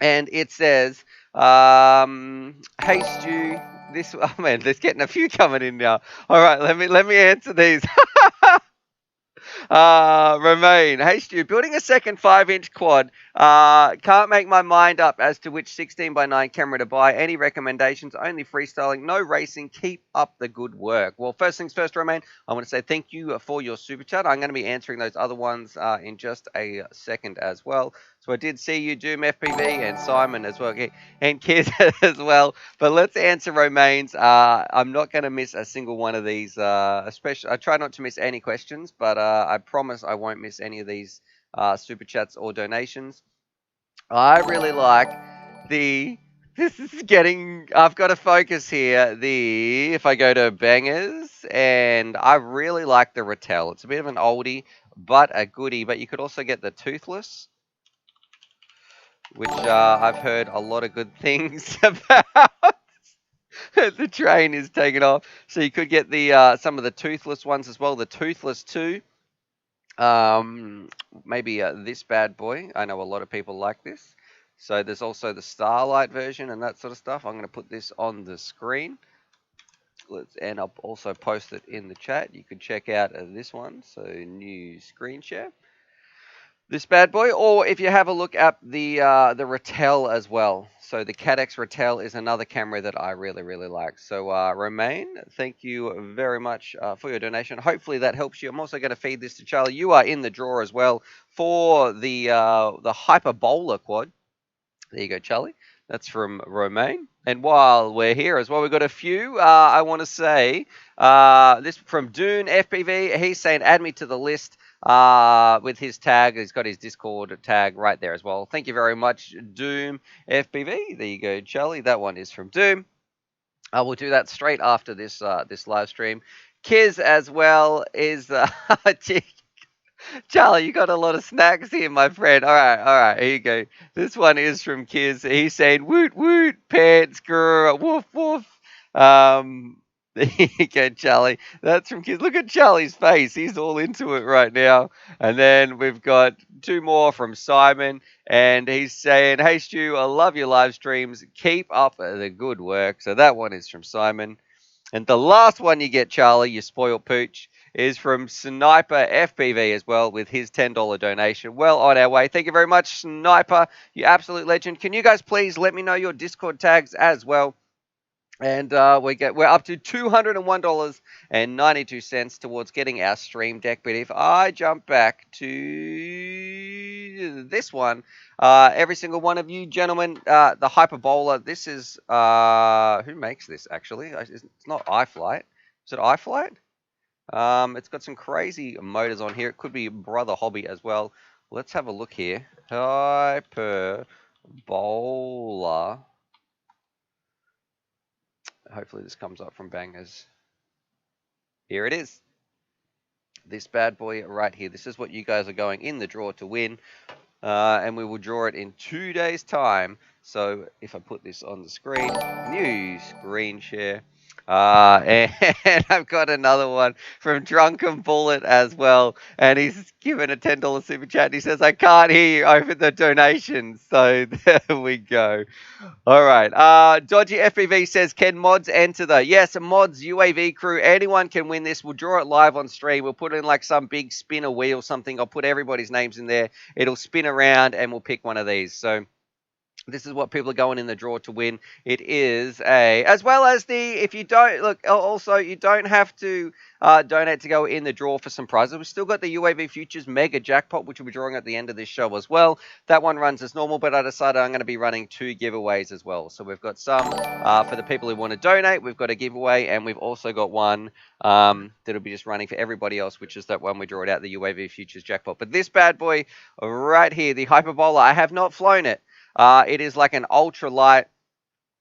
And it says, hey Stu, this, oh man, there's getting a few coming in now. All right, let me answer these. Romain, hey Stu, building a second 5-inch quad. Can't make my mind up as to which 16:9 camera to buy. Any recommendations? Only freestyling, no racing. Keep up the good work. Well, first things first, Romain, I want to say thank you for your super chat. I'm going to be answering those other ones in just a second as well. So I did see you, Doom FPV, and Simon as well, and Kiz as well. But let's answer Romain's. I'm not going to miss a single one of these. Especially, I try not to miss any questions, but I promise I won't miss any of these super chats or donations. I really like the. This is getting. I've got to focus here. If I go to bangers, and I really like the Rattel. It's a bit of an oldie, but a goodie. But you could also get the toothless, which I've heard a lot of good things about. The train is taking off, so you could get the some of the toothless ones as well. The toothless 2. Maybe this bad boy. I know a lot of people like this. So there's also the Starlight version and that sort of stuff. I'm going to put this on the screen. And I'll also post it in the chat. You could check out this one. So new screen share. This bad boy, or if you have a look at the Rattel as well. So the Cadex Rattel is another camera that I really, really like. So Romain, thank you very much for your donation. Hopefully that helps you. I'm also going to feed this to Charlie. You are in the draw as well for the Hyperbola quad. There you go, Charlie. That's from Romain. And while we're here as well, we've got a few. I want to say this from Dune FPV. He's saying add me to the list. With his tag. He's got his Discord tag right there as well. Thank you very much, Doom FPV. There you go, Charlie. That one is from Doom. I will do that straight after this this live stream. Kiz as well is Charlie, you got a lot of snacks here, my friend. All right, here you go. This one is from Kiz. He's saying woot woot pants girl woof woof. There you go, Charlie. That's from Kids. Look at Charlie's face. He's all into it right now. And then we've got 2 more from Simon. And he's saying, hey, Stu, I love your live streams. Keep up the good work. So that one is from Simon. And the last one you get, Charlie, you spoiled pooch, is from Sniper FPV as well with his $10 donation. Well on our way. Thank you very much, Sniper. You absolute legend. Can you guys please let me know your Discord tags as well? And we're up to $201.92 towards getting our stream deck. But if I jump back to this one, every single one of you gentlemen, the Hyperbola, this is who makes this actually? It's not iFlight. Is it iFlight? It's got some crazy motors on here. It could be Brother Hobby as well. Let's have a look here. Hyperbola. Hopefully this comes up from Bangers. Here it is. This bad boy right here. This is what you guys are going in the draw to win. And we will draw it in 2 days' time. So if I put this on the screen, new screen share. And I've got another one from Drunken Bullet as well. And he's given a $10 super chat. And he says, I can't hear you over the donation. So there we go. All right. Dodgy FPV says, can mods enter though? Yes, mods, UAV crew, anyone can win this. We'll draw it live on stream. We'll put in like some big spinner wheel, something. I'll put everybody's names in there. It'll spin around and we'll pick one of these. So this is what people are going in the draw to win. It is as well as if you don't, look, also, you don't have to donate to go in the draw for some prizes. We've still got the UAV Futures Mega Jackpot, which we'll be drawing at the end of this show as well. That one runs as normal, but I decided I'm going to be running 2 giveaways as well. So we've got some for the people who want to donate. We've got a giveaway, and we've also got one that'll be just running for everybody else, which is that one we draw it out, the UAV Futures Jackpot. But this bad boy right here, the Hyperbola, I have not flown it. It is like an ultralight.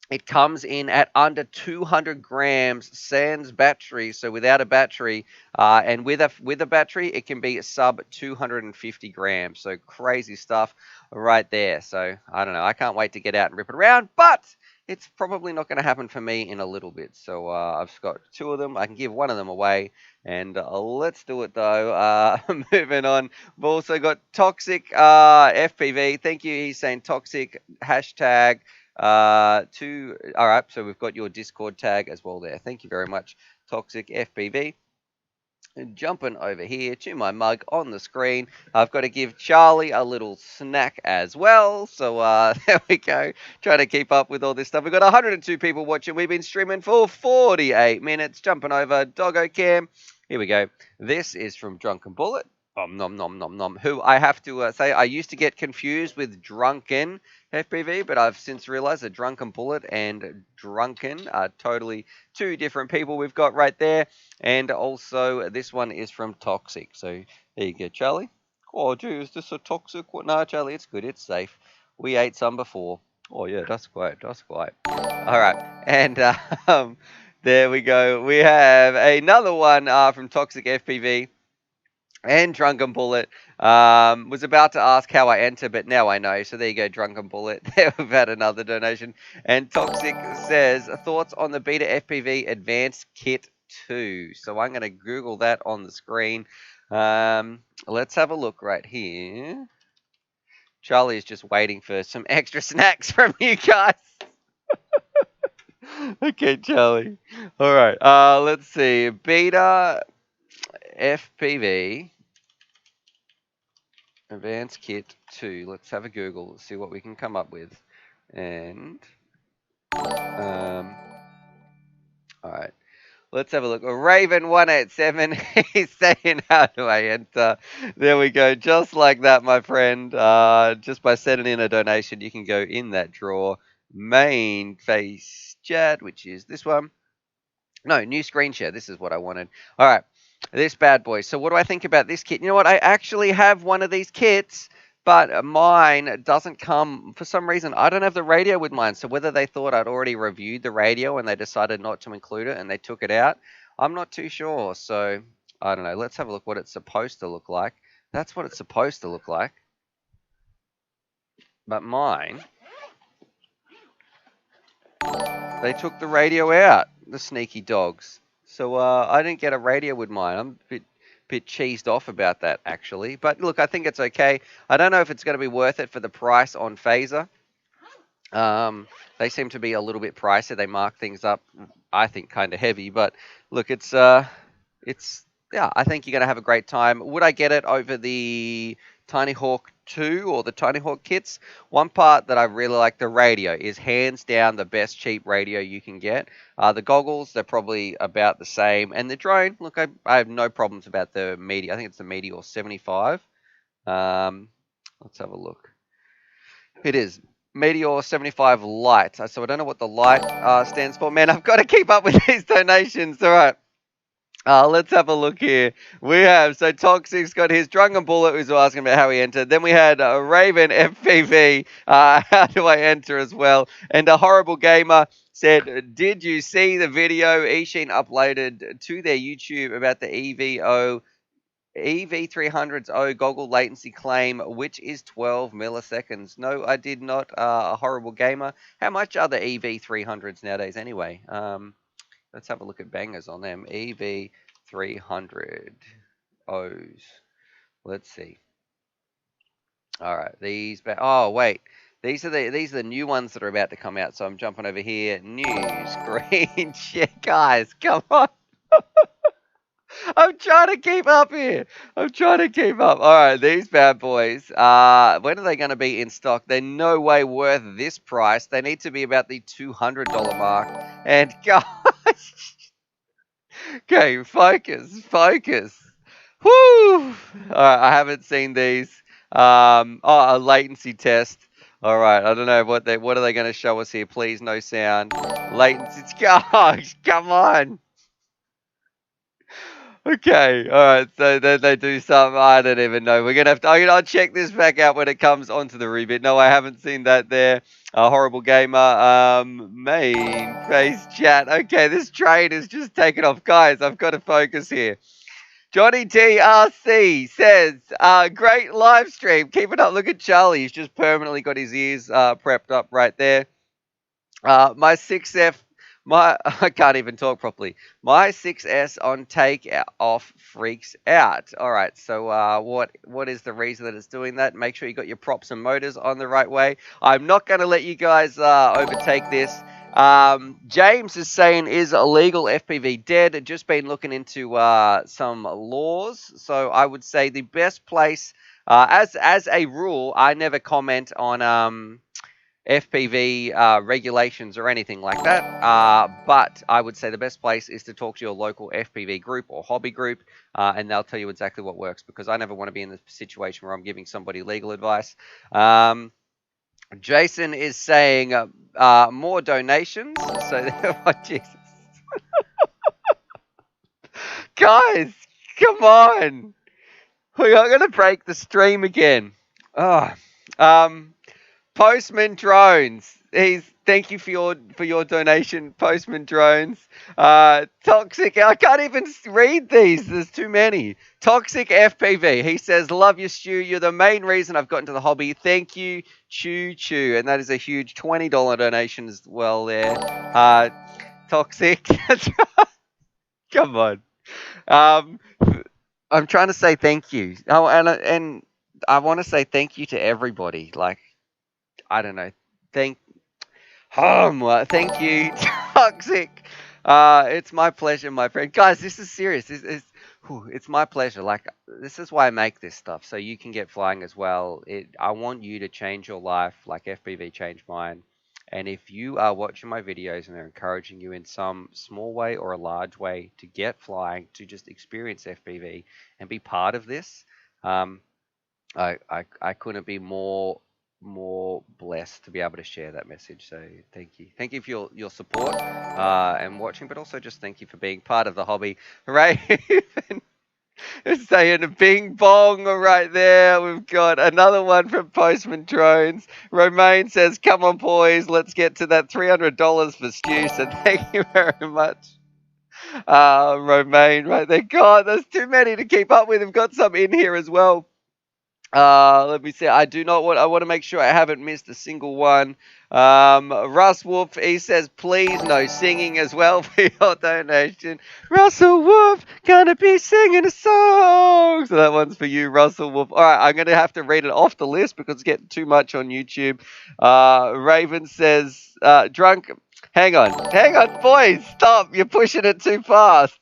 It comes in at under 200 grams sans battery. So without a battery, and with a battery, it can be sub 250 grams. So crazy stuff right there. So I don't know. I can't wait to get out and rip it around, but it's probably not going to happen for me in a little bit. So I've got 2 of them. I can give one of them away. And let's do it, though. Moving on. We've also got Toxic FPV. Thank you. He's saying Toxic hashtag. All right, so we've got your Discord tag as well there. Thank you very much, Toxic FPV. And jumping over here to my mug on the screen, I've got to give Charlie a little snack as well. So there we go. Trying to keep up with all this stuff. We've got 102 people watching. We've been streaming for 48 minutes. Jumping over Doggo Cam. Here we go. This is from Drunken Bullet. Nom nom nom nom. Who I have to say, I used to get confused with Drunken FPV, but I've since realized that Drunken Bullet and Drunken are totally 2 different people we've got right there. And also, this one is from Toxic. So there you go, Charlie. Oh, gee, is this a Toxic? No, Charlie, it's good. It's safe. We ate some before. Oh, yeah, that's great. That's great. All right. And there we go. We have another one from Toxic FPV. And Drunken Bullet was about to ask how I enter, but now I know. So there you go, Drunken Bullet. We've had another donation. And Toxic says, thoughts on the BetaFPV Advanced Kit 2. So I'm going to Google that on the screen. Let's have a look right here. Charlie is just waiting for some extra snacks from you guys. Okay, Charlie. All right. Let's see. BetaFPV Advanced Kit 2. Let's have a Google. Let's see what we can come up with. And all right. Let's have a look. Raven187, he's saying, how do I enter? There we go. Just like that, my friend. Just by sending in a donation, you can go in that draw. Main face chat, which is this one. No, new screen share. This is what I wanted. All right. This bad boy. So what do I think about this kit? You know what? I actually have one of these kits, but mine doesn't come, for some reason, I don't have the radio with mine. So whether they thought I'd already reviewed the radio and they decided not to include it and they took it out, I'm not too sure. So I don't know. Let's have a look what it's supposed to look like. That's what it's supposed to look like. But mine, they took the radio out, the sneaky dogs. So I didn't get a radio with mine. I'm a bit cheesed off about that, actually. But look, I think it's okay. I don't know if it's going to be worth it for the price on Phaser. They seem to be a little bit pricey. They mark things up, I think, kind of heavy. But look, it's yeah, I think you're going to have a great time. Would I get it over the Tiny Hawk 2 or the Tiny Hawk kits? One part that I really like, the radio, is hands down the best cheap radio you can get. The goggles, they're probably about the same. And the drone, look, I have no problems about the Meteor. I think it's the Meteor 75. Let's have a look. It is Meteor 75 Lite. So I don't know what the Lite stands for. Man, I've got to keep up with these donations. All right. Let's have a look here. We have, so Toxic's got his Drunken Bullet, who's asking about how he entered. Then we had Raven FPV, how do I enter as well? And a Horrible Gamer said, did you see the video Eachine uploaded to their YouTube about the EV300's O goggle latency claim, which is 12 milliseconds? No, I did not, a Horrible Gamer. How much are the EV300s nowadays anyway? Let's have a look at bangers on them. EV300 O's. Let's see. All right, these. Oh wait, these are the new ones that are about to come out. So I'm jumping over here. New screen share, guys. Come on. I'm trying to keep up here. I'm trying to keep up. All right, these bad boys. When are they going to be in stock? They're no way worth this price. They need to be about the $200 mark. And gosh. Okay, focus. Whoo! All right, I haven't seen these. Oh, a latency test. All right, I don't know what are they going to show us here? Please, no sound. Latency. Gosh, come on. Okay, all right. So then they do something. I don't even know. We're gonna have to. I'll check this back out when it comes onto the rebit. No, I haven't seen that there. Horrible Gamer. Main face chat. Okay, this train is just taking off, guys. I've got to focus here. Johnny TRC says, great live stream. Keep it up. Look at Charlie. He's just permanently got his ears prepped up right there. My 6F. I can't even talk properly. My 6S on take off freaks out. All right, so what is the reason that it's doing that? Make sure you got your props and motors on the right way. I'm not going to let you guys overtake this. James is saying, is illegal FPV dead? Just been looking into some laws. So I would say the best place, as a rule, I never comment on FPV regulations or anything like that. But I would say the best place is to talk to your local FPV group or hobby group, and they'll tell you exactly what works, because I never want to be in the situation where I'm giving somebody legal advice. Jason is saying more donations. So, oh, Jesus. Guys, come on. We are going to break the stream again. Oh, Postman Drones. Thank you for your donation, Postman Drones. Toxic. I can't even read these. There's too many. Toxic FPV. He says, "Love you, Stu. You're the main reason I've gotten to the hobby. Thank you, Choo Choo." And that is a huge $20 donation as well there. Toxic. Come on. I'm trying to say thank you. Oh, and I want to say thank you to everybody. Like, I don't know. Thank you, Toxic. It's my pleasure, my friend. Guys, this is serious. It's my pleasure. Like, this is why I make this stuff, so you can get flying as well. I want you to change your life like FPV changed mine. And if you are watching my videos and they're encouraging you in some small way or a large way to get flying, to just experience FPV and be part of this, I couldn't be more blessed to be able to share that message. So thank you for your support and watching, but also just thank you for being part of the hobby. Raven is saying a bing bong right there. We've got another one from Postman Drones. Romaine says, come on boys, let's get to that $300 for Stu. So thank you very much, Romaine, right there. God, there's too many to keep up with. We've got some in here as well. Let me see. I want to make sure I haven't missed a single one. Russ Wolf, he says, please no singing as well for your donation. Russell Wolf, gonna be singing a song. So that one's for you, Russell Wolf. All right, I'm going to have to read it off the list because it's getting too much on YouTube. Raven says, drunk. Hang on, boys, stop. You're pushing it too fast.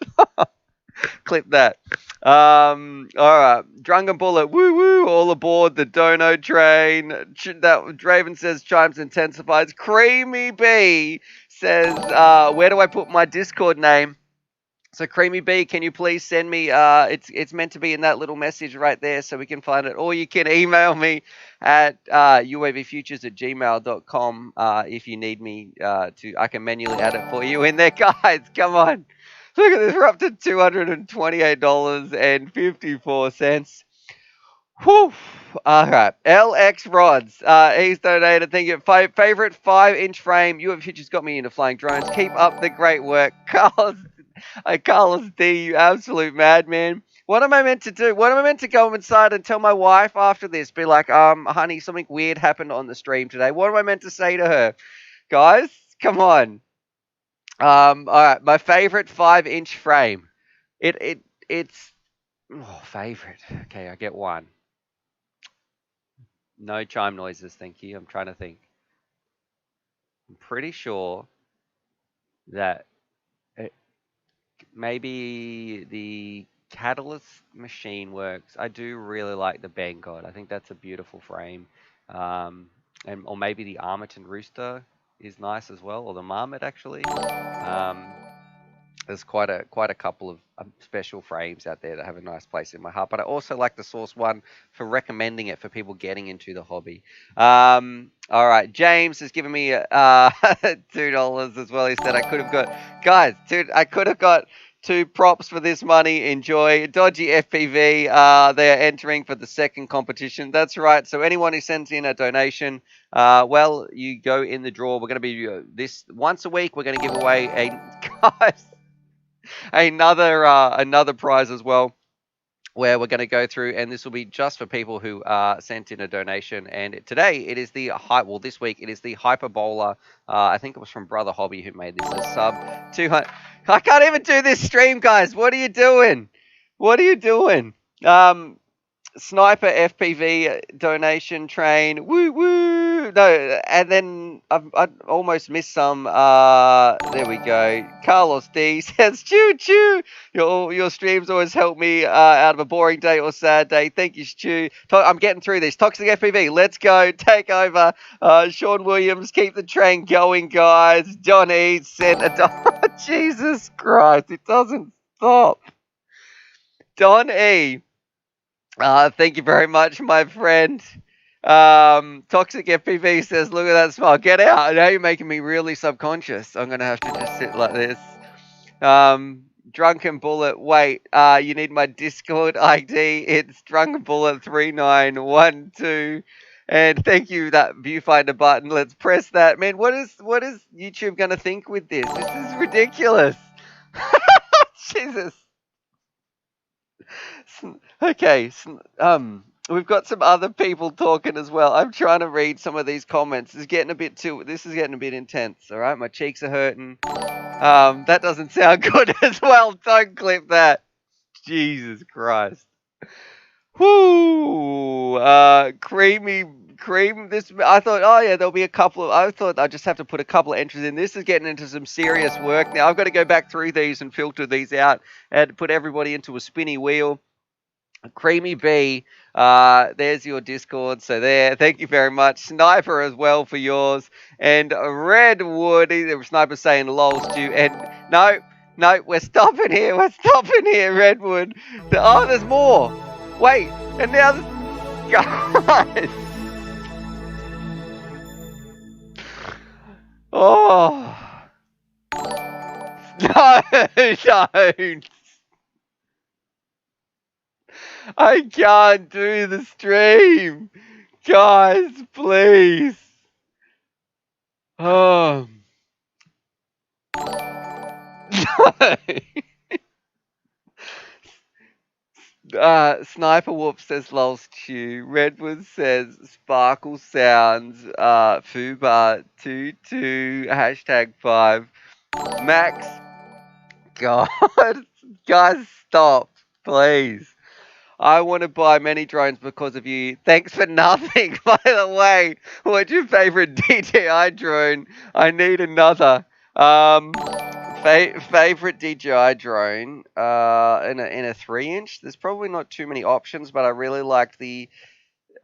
Clip that. All right. Drunken Bullet. Woo woo. All aboard the dono train. That Draven says chimes intensifies. Creamy B says, where do I put my Discord name? So Creamy B, can you please send me? It's meant to be in that little message right there, so we can find it. Or you can email me at uavfutures@gmail.com if you need me to. I can manually add it for you in there, guys. Come on, look at this. We're up to $228.54. Whew. All right. LX Rods. He's donated. Thank you. Favorite 5-inch frame. UAV Futures got me into flying drones. Keep up the great work, Carlos. Carlos D, you absolute madman. What am I meant to do? What am I meant to go inside and tell my wife after this? Be like, honey, something weird happened on the stream today. What am I meant to say to her? Guys, come on. All right, my favorite 5-inch frame. It's favorite. Okay, I get one. No chime noises, thank you. I'm trying to think. I'm pretty sure that maybe the Catalyst machine works. I do really like the Banggood. I think that's a beautiful frame. Or maybe the Armiton Rooster is nice as well, or the Marmot actually. There's quite a couple of special frames out there that have a nice place in my heart. But I also like the Source One for recommending it for people getting into the hobby. All right, James has given me $2 as well. He said I could have got, guys, I could have got 2 props for this money. Enjoy. Dodgy FPV. They are entering for the second competition. That's right. So anyone who sends in a donation, well, you go in the draw. We're going to be this once a week. We're going to give away another prize as well, where we're going to go through, and this will be just for people who sent in a donation. And today it is this week it is the Hyperbola. I think it was from Brother Hobby who made this. A sub 200. I can't even do this stream, guys. What are you doing? What are you doing? Sniper FPV donation train. Woo woo. No, and then I almost missed some. There we go. Carlos D says choo choo. Your streams always help me out of a boring day or sad day. Thank you, Stu. I'm getting through this. Toxic FPV. Let's go. Take over. Sean Williams, keep the train going, guys. John E sent a Jesus Christ, it doesn't stop. Don E. Thank you very much, my friend. Toxic FPV says, look at that smile. Get out. Now you're making me really subconscious. I'm going to have to just sit like this. Drunken Bullet. Wait, you need my Discord ID. It's Drunken Bullet 3912. And thank you, that viewfinder button. Let's press that. Man, what is YouTube going to think with this? This is ridiculous. Jesus. Okay, we've got some other people talking as well. I'm trying to read some of these comments. This is getting a bit intense, all right? My cheeks are hurting. That doesn't sound good as well. Don't clip that. Jesus Christ. Whoo! Cream. This, I thought, oh yeah, there'll be a couple of, I thought I'd just have to put a couple of entries in. This is getting into some serious work now. I've got to go back through these and filter these out and put everybody into a spinny wheel. Creamy B, there's your Discord. So there, thank you very much. Sniper as well for yours. And Redwood, Sniper saying lol, Stu. And no, we're stopping here. Redwood. Oh, there's more. Wait, and now guys. Oh. No, don't. I can't do the stream. Guys, please. Oh. No. Sniper Whoop says lol Stew. Redwood says Sparkle Sounds. Fubar 22 #5. Max. God. Guys, stop. Please. I want to buy many drones because of you. Thanks for nothing, by the way. What's your favorite DJI drone? I need another. Favorite DJI drone in a 3-inch. There's probably not too many options, but I really like the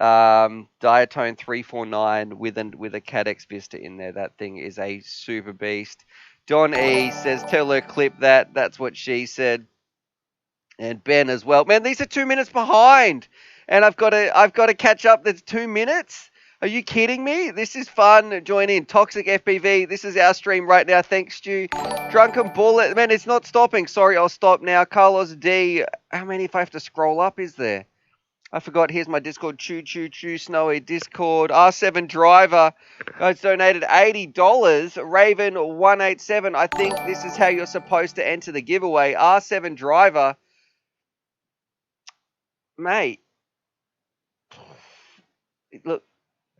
Diatone 349 with a Cadex Vista in there. That thing is a super beast. Don E says, tell her clip that. That's what she said. And Ben as well. Man, these are 2 minutes behind. And I've got to catch up. There's 2 minutes. Are you kidding me? This is fun. Join in. Toxic FPV. This is our stream right now. Thanks, Stu. Drunken Bullet. Man, it's not stopping. Sorry, I'll stop now. Carlos D. How many if I have to scroll up is there? I forgot. Here's my Discord. Choo. Snowy Discord. R7 Driver. Guys donated $80. Raven 187. I think this is how you're supposed to enter the giveaway. R7 Driver. Mate. Look.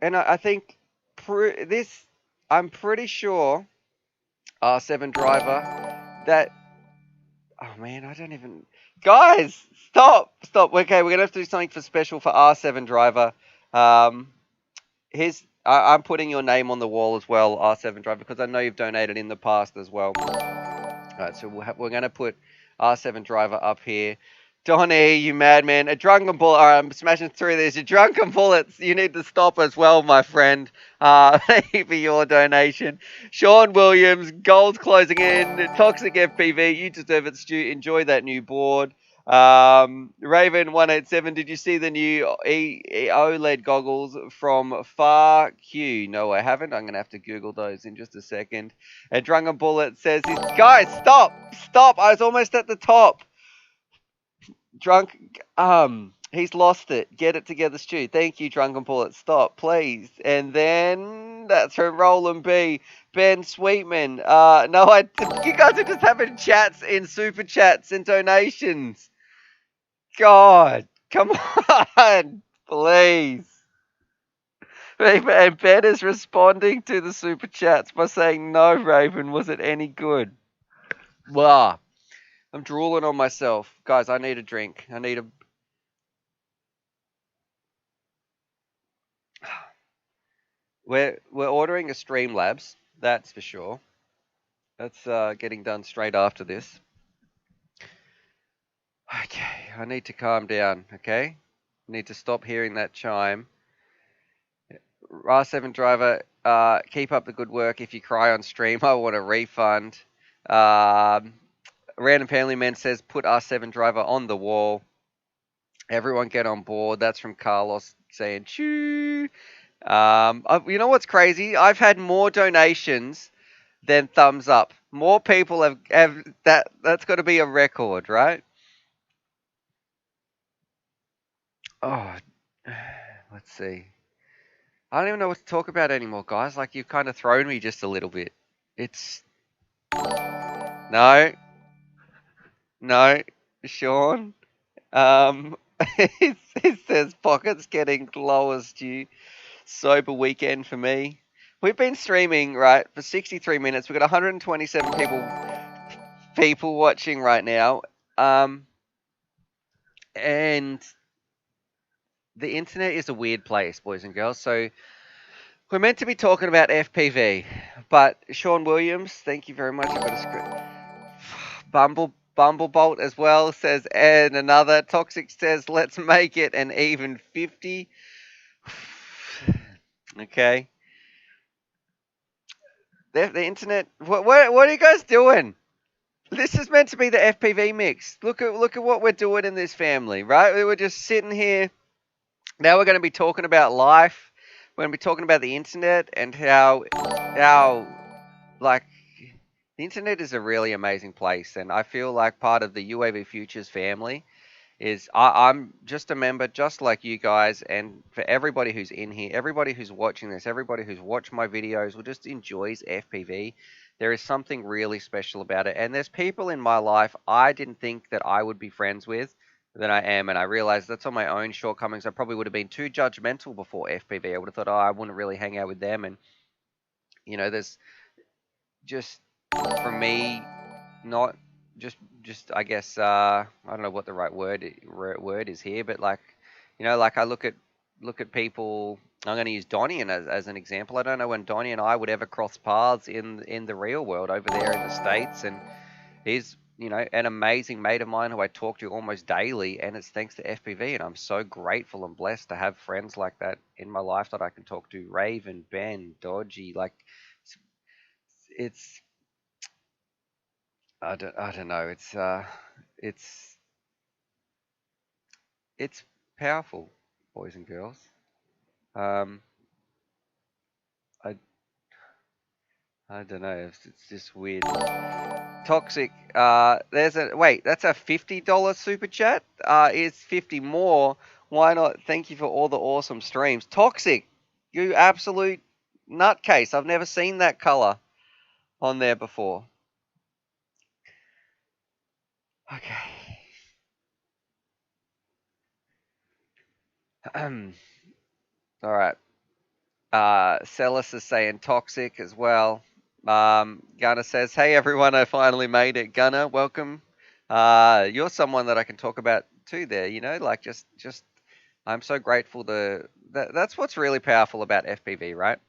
And I think I'm pretty sure R7 Driver that... Oh, man, I don't even... Guys, stop. Okay, we're going to have to do something special for R7 Driver. I'm putting your name on the wall as well, R7 Driver, because I know you've donated in the past as well. All right, so we're going to put R7 Driver up here. Donnie, you madman. A drunken bullet. All right, I'm smashing through these. Your drunken bullets, you need to stop as well, my friend. Thank you for your donation. Sean Williams, goals closing in. Toxic FPV, you deserve it, Stu. Enjoy that new board. Raven 187, did you see the new OLED goggles from Far Q? No, I haven't. I'm going to have to Google those in just a second. And Drunken Bullet says, guys, stop. I was almost at the top. He's lost it. Get it together, Stu. Thank you, Drunken Bullet. Stop, please. And then that's from Roland B. Ben Sweetman. You guys are just having chats in super chats and donations. God, come on, please. And Ben is responding to the super chats by saying, no, Raven, was it any good? Wow. I'm drooling on myself. Guys, I need a drink. We're ordering a Streamlabs, that's for sure. That's getting done straight after this. Okay, I need to calm down, okay? I need to stop hearing that chime. R7 Driver, keep up the good work. If you cry on stream, I want a refund. Random Family Man says, put R7 Driver on the wall. Everyone get on board. That's from Carlos saying, choo. You know what's crazy? I've had more donations than thumbs up. More people have that. That's got to be a record, right? Oh, let's see. I don't even know what to talk about anymore, guys. Like, you've kind of thrown me just a little bit. It's... No, Sean. It says pockets getting lower, Stu. Sober weekend for me. We've been streaming, right, for 63 minutes. We've got 127 people watching right now. And the internet is a weird place, boys and girls. So we're meant to be talking about FPV, but Sean Williams, thank you very much. I've got a script. Bumblebolt as well says, and another Toxic says, let's make it an even 50. Okay. The internet. What are you guys doing? This is meant to be the FPV mix. Look at what we're doing in this family, right? We were just sitting here. Now we're going to be talking about life. We're going to be talking about the internet and how like the internet is a really amazing place, and I feel like part of the UAV Futures family is I'm just a member just like you guys, and for everybody who's in here, everybody who's watching this, everybody who's watched my videos or just enjoys FPV, there is something really special about it. And there's people in my life I didn't think that I would be friends with than I am, and I realized that's on my own shortcomings. I probably would have been too judgmental before FPV. I would have thought, I wouldn't really hang out with them, and there's just, for me, not just I guess I don't know what the right word is here, but like I look at people I'm going to use Donnie as an example. I don't know when Donnie and I would ever cross paths in the real world over there in the States, and he's, you know, an amazing mate of mine who I talk to almost daily, and it's thanks to FPV, and I'm so grateful and blessed to have friends like that in my life that I can talk to. Raven, Ben, Dodgy, like it's I don't know. It's it's powerful, boys and girls. Um, I I don't know. It's just weird. Toxic. There's a wait. That's a $50 super chat. It's 50 more. Why not? Thank you for all the awesome streams. Toxic. You absolute nutcase. I've never seen that color on there before. Okay. All right. Celis is saying toxic as well. Gunner says, "Hey everyone, I finally made it." Gunner, welcome. You're someone that I can talk about too. There, you know, like just I'm so grateful that's what's really powerful about FPV, right?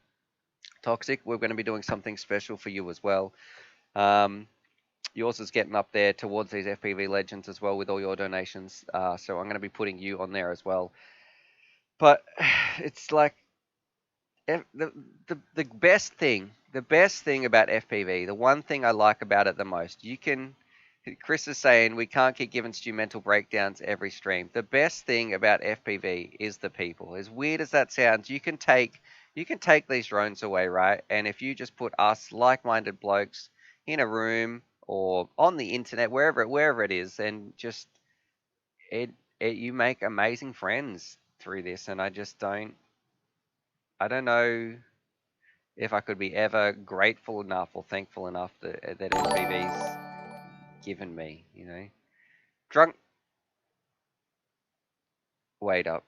Toxic. We're going to be doing something special for you as well. Yours is getting up there towards these FPV legends as well with all your donations. So I'm going to be putting you on there as well. But it's like the best thing about FPV, the one thing I like about it the most, Chris is saying we can't keep giving Stu mental breakdowns every stream. The best thing about FPV is the people. As weird as that sounds, you can take these drones away, right? And if you just put us like-minded blokes in a room or on the internet, wherever it is, and just you make amazing friends through this. And I don't know if I could be ever grateful enough or thankful enough that FPV's given me, you know. Drunk. Wait up.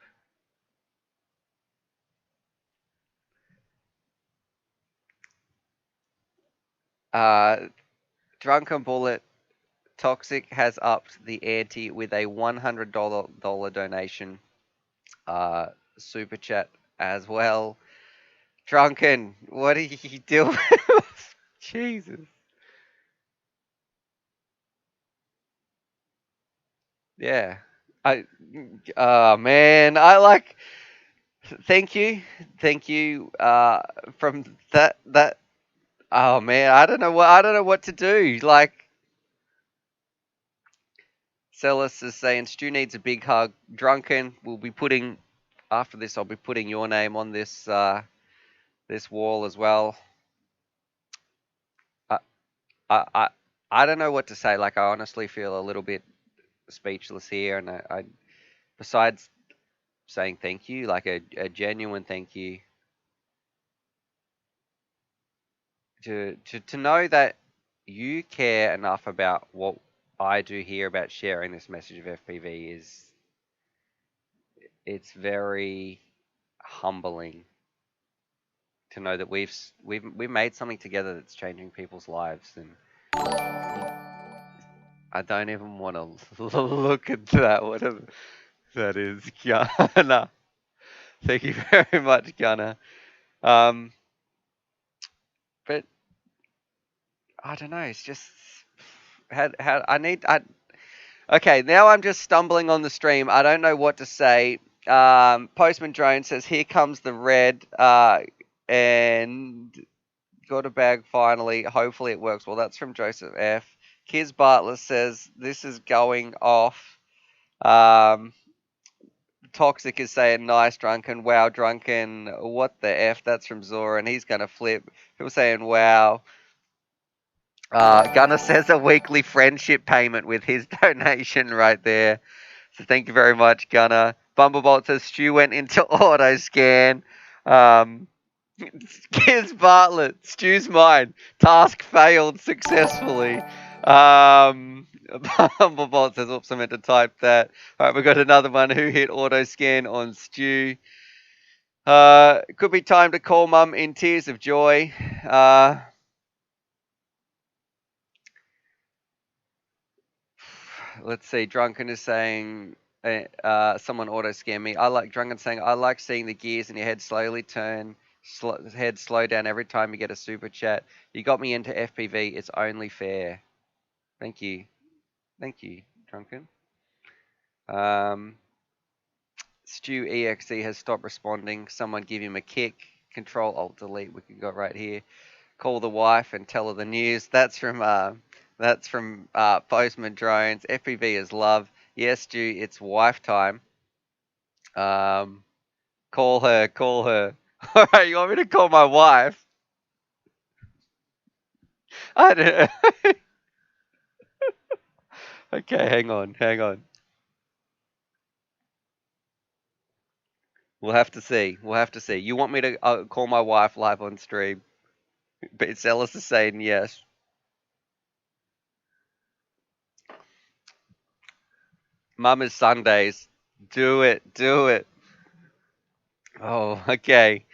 Drunken Bullet Toxic has upped the ante with a $100 donation. Super chat as well. Drunken, what are you doing? Jesus. Yeah. Oh man, thank you. From that, oh man, I don't know what to do. Like, Celis is saying Stu needs a big hug. Drunken, after this, I'll be putting your name on this this wall as well. I, I don't know what to say. Like, I honestly feel a little bit speechless here, and I besides saying thank you, like a genuine thank you, to know that you care enough about what I do here about sharing this message of FPV it's very humbling to know that we've made something together that's changing people's lives, and I don't even want to look at that. Whatever that is, Gunner. Thank you very much, Gunner. But I don't know. It's just Okay, now I'm just stumbling on the stream. I don't know what to say. Postman Drone says, "Here comes the red," and got a bag finally. Hopefully it works well. That's from Joseph F. Kiz Bartlett says, "This is going off." Toxic is saying, "Nice, Drunken." Wow, Drunken. What the F? That's from Zora, and he's going to flip. People saying, "Wow." Gunner says a weekly friendship payment with his donation right there. So thank you very much, Gunner. Bumblebolt says Stu went into auto scan. Kiz Bartlett, Stu's mine. Task failed successfully. Bumblebolt says, "Oops, I meant to type that." All right, we've got another one who hit auto scan on Stu. Could be time to call Mum in tears of joy. Let's see. Drunken is saying, Someone auto scam me. I like Drunken saying, I like seeing the gears in your head slowly turn, head slow down every time you get a super chat. You got me into FPV. It's only fair. Thank you. Thank you, Drunken. Stu EXE has stopped responding. Someone give him a kick. Control Alt Delete. We can go right here. Call the wife and tell her the news. That's from Postman Drones. FPV is love. Yes, Stu, it's wife time. Call her. All right, you want me to call my wife? I don't. Okay, hang on. We'll have to see. You want me to call my wife live on stream? But Celis is saying yes. Mum is Sundays. Do it. Oh, okay.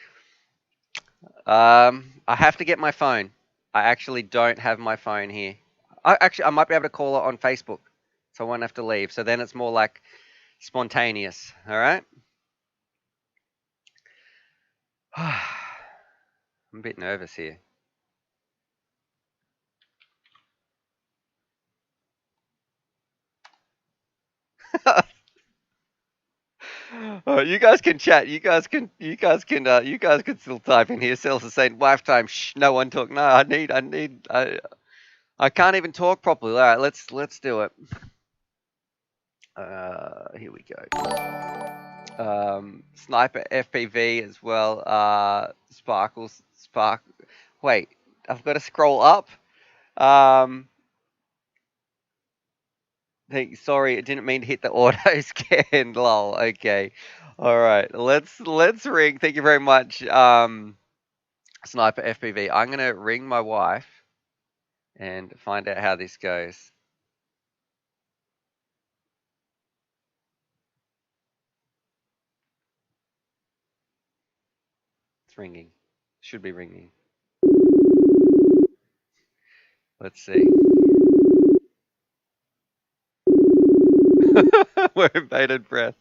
I have to get my phone. I actually don't have my phone here. I might be able to call her on Facebook, so I won't have to leave. So then it's more like spontaneous. All right. I'm a bit nervous here. Oh, you guys can chat. You guys can still type in here. Cells is saying wife time. Shh, no one talk. No, I can't even talk properly. All right, let's do it. Here we go. Sniper FPV as well. Spark. Wait, I've got to scroll up. Sorry, it didn't mean to hit the auto scan. Lol. Okay. All right. Let's ring. Thank you very much. Sniper FPV. I'm gonna ring my wife and find out how this goes. It's ringing. Should be ringing. Let's see. We're in bated breath.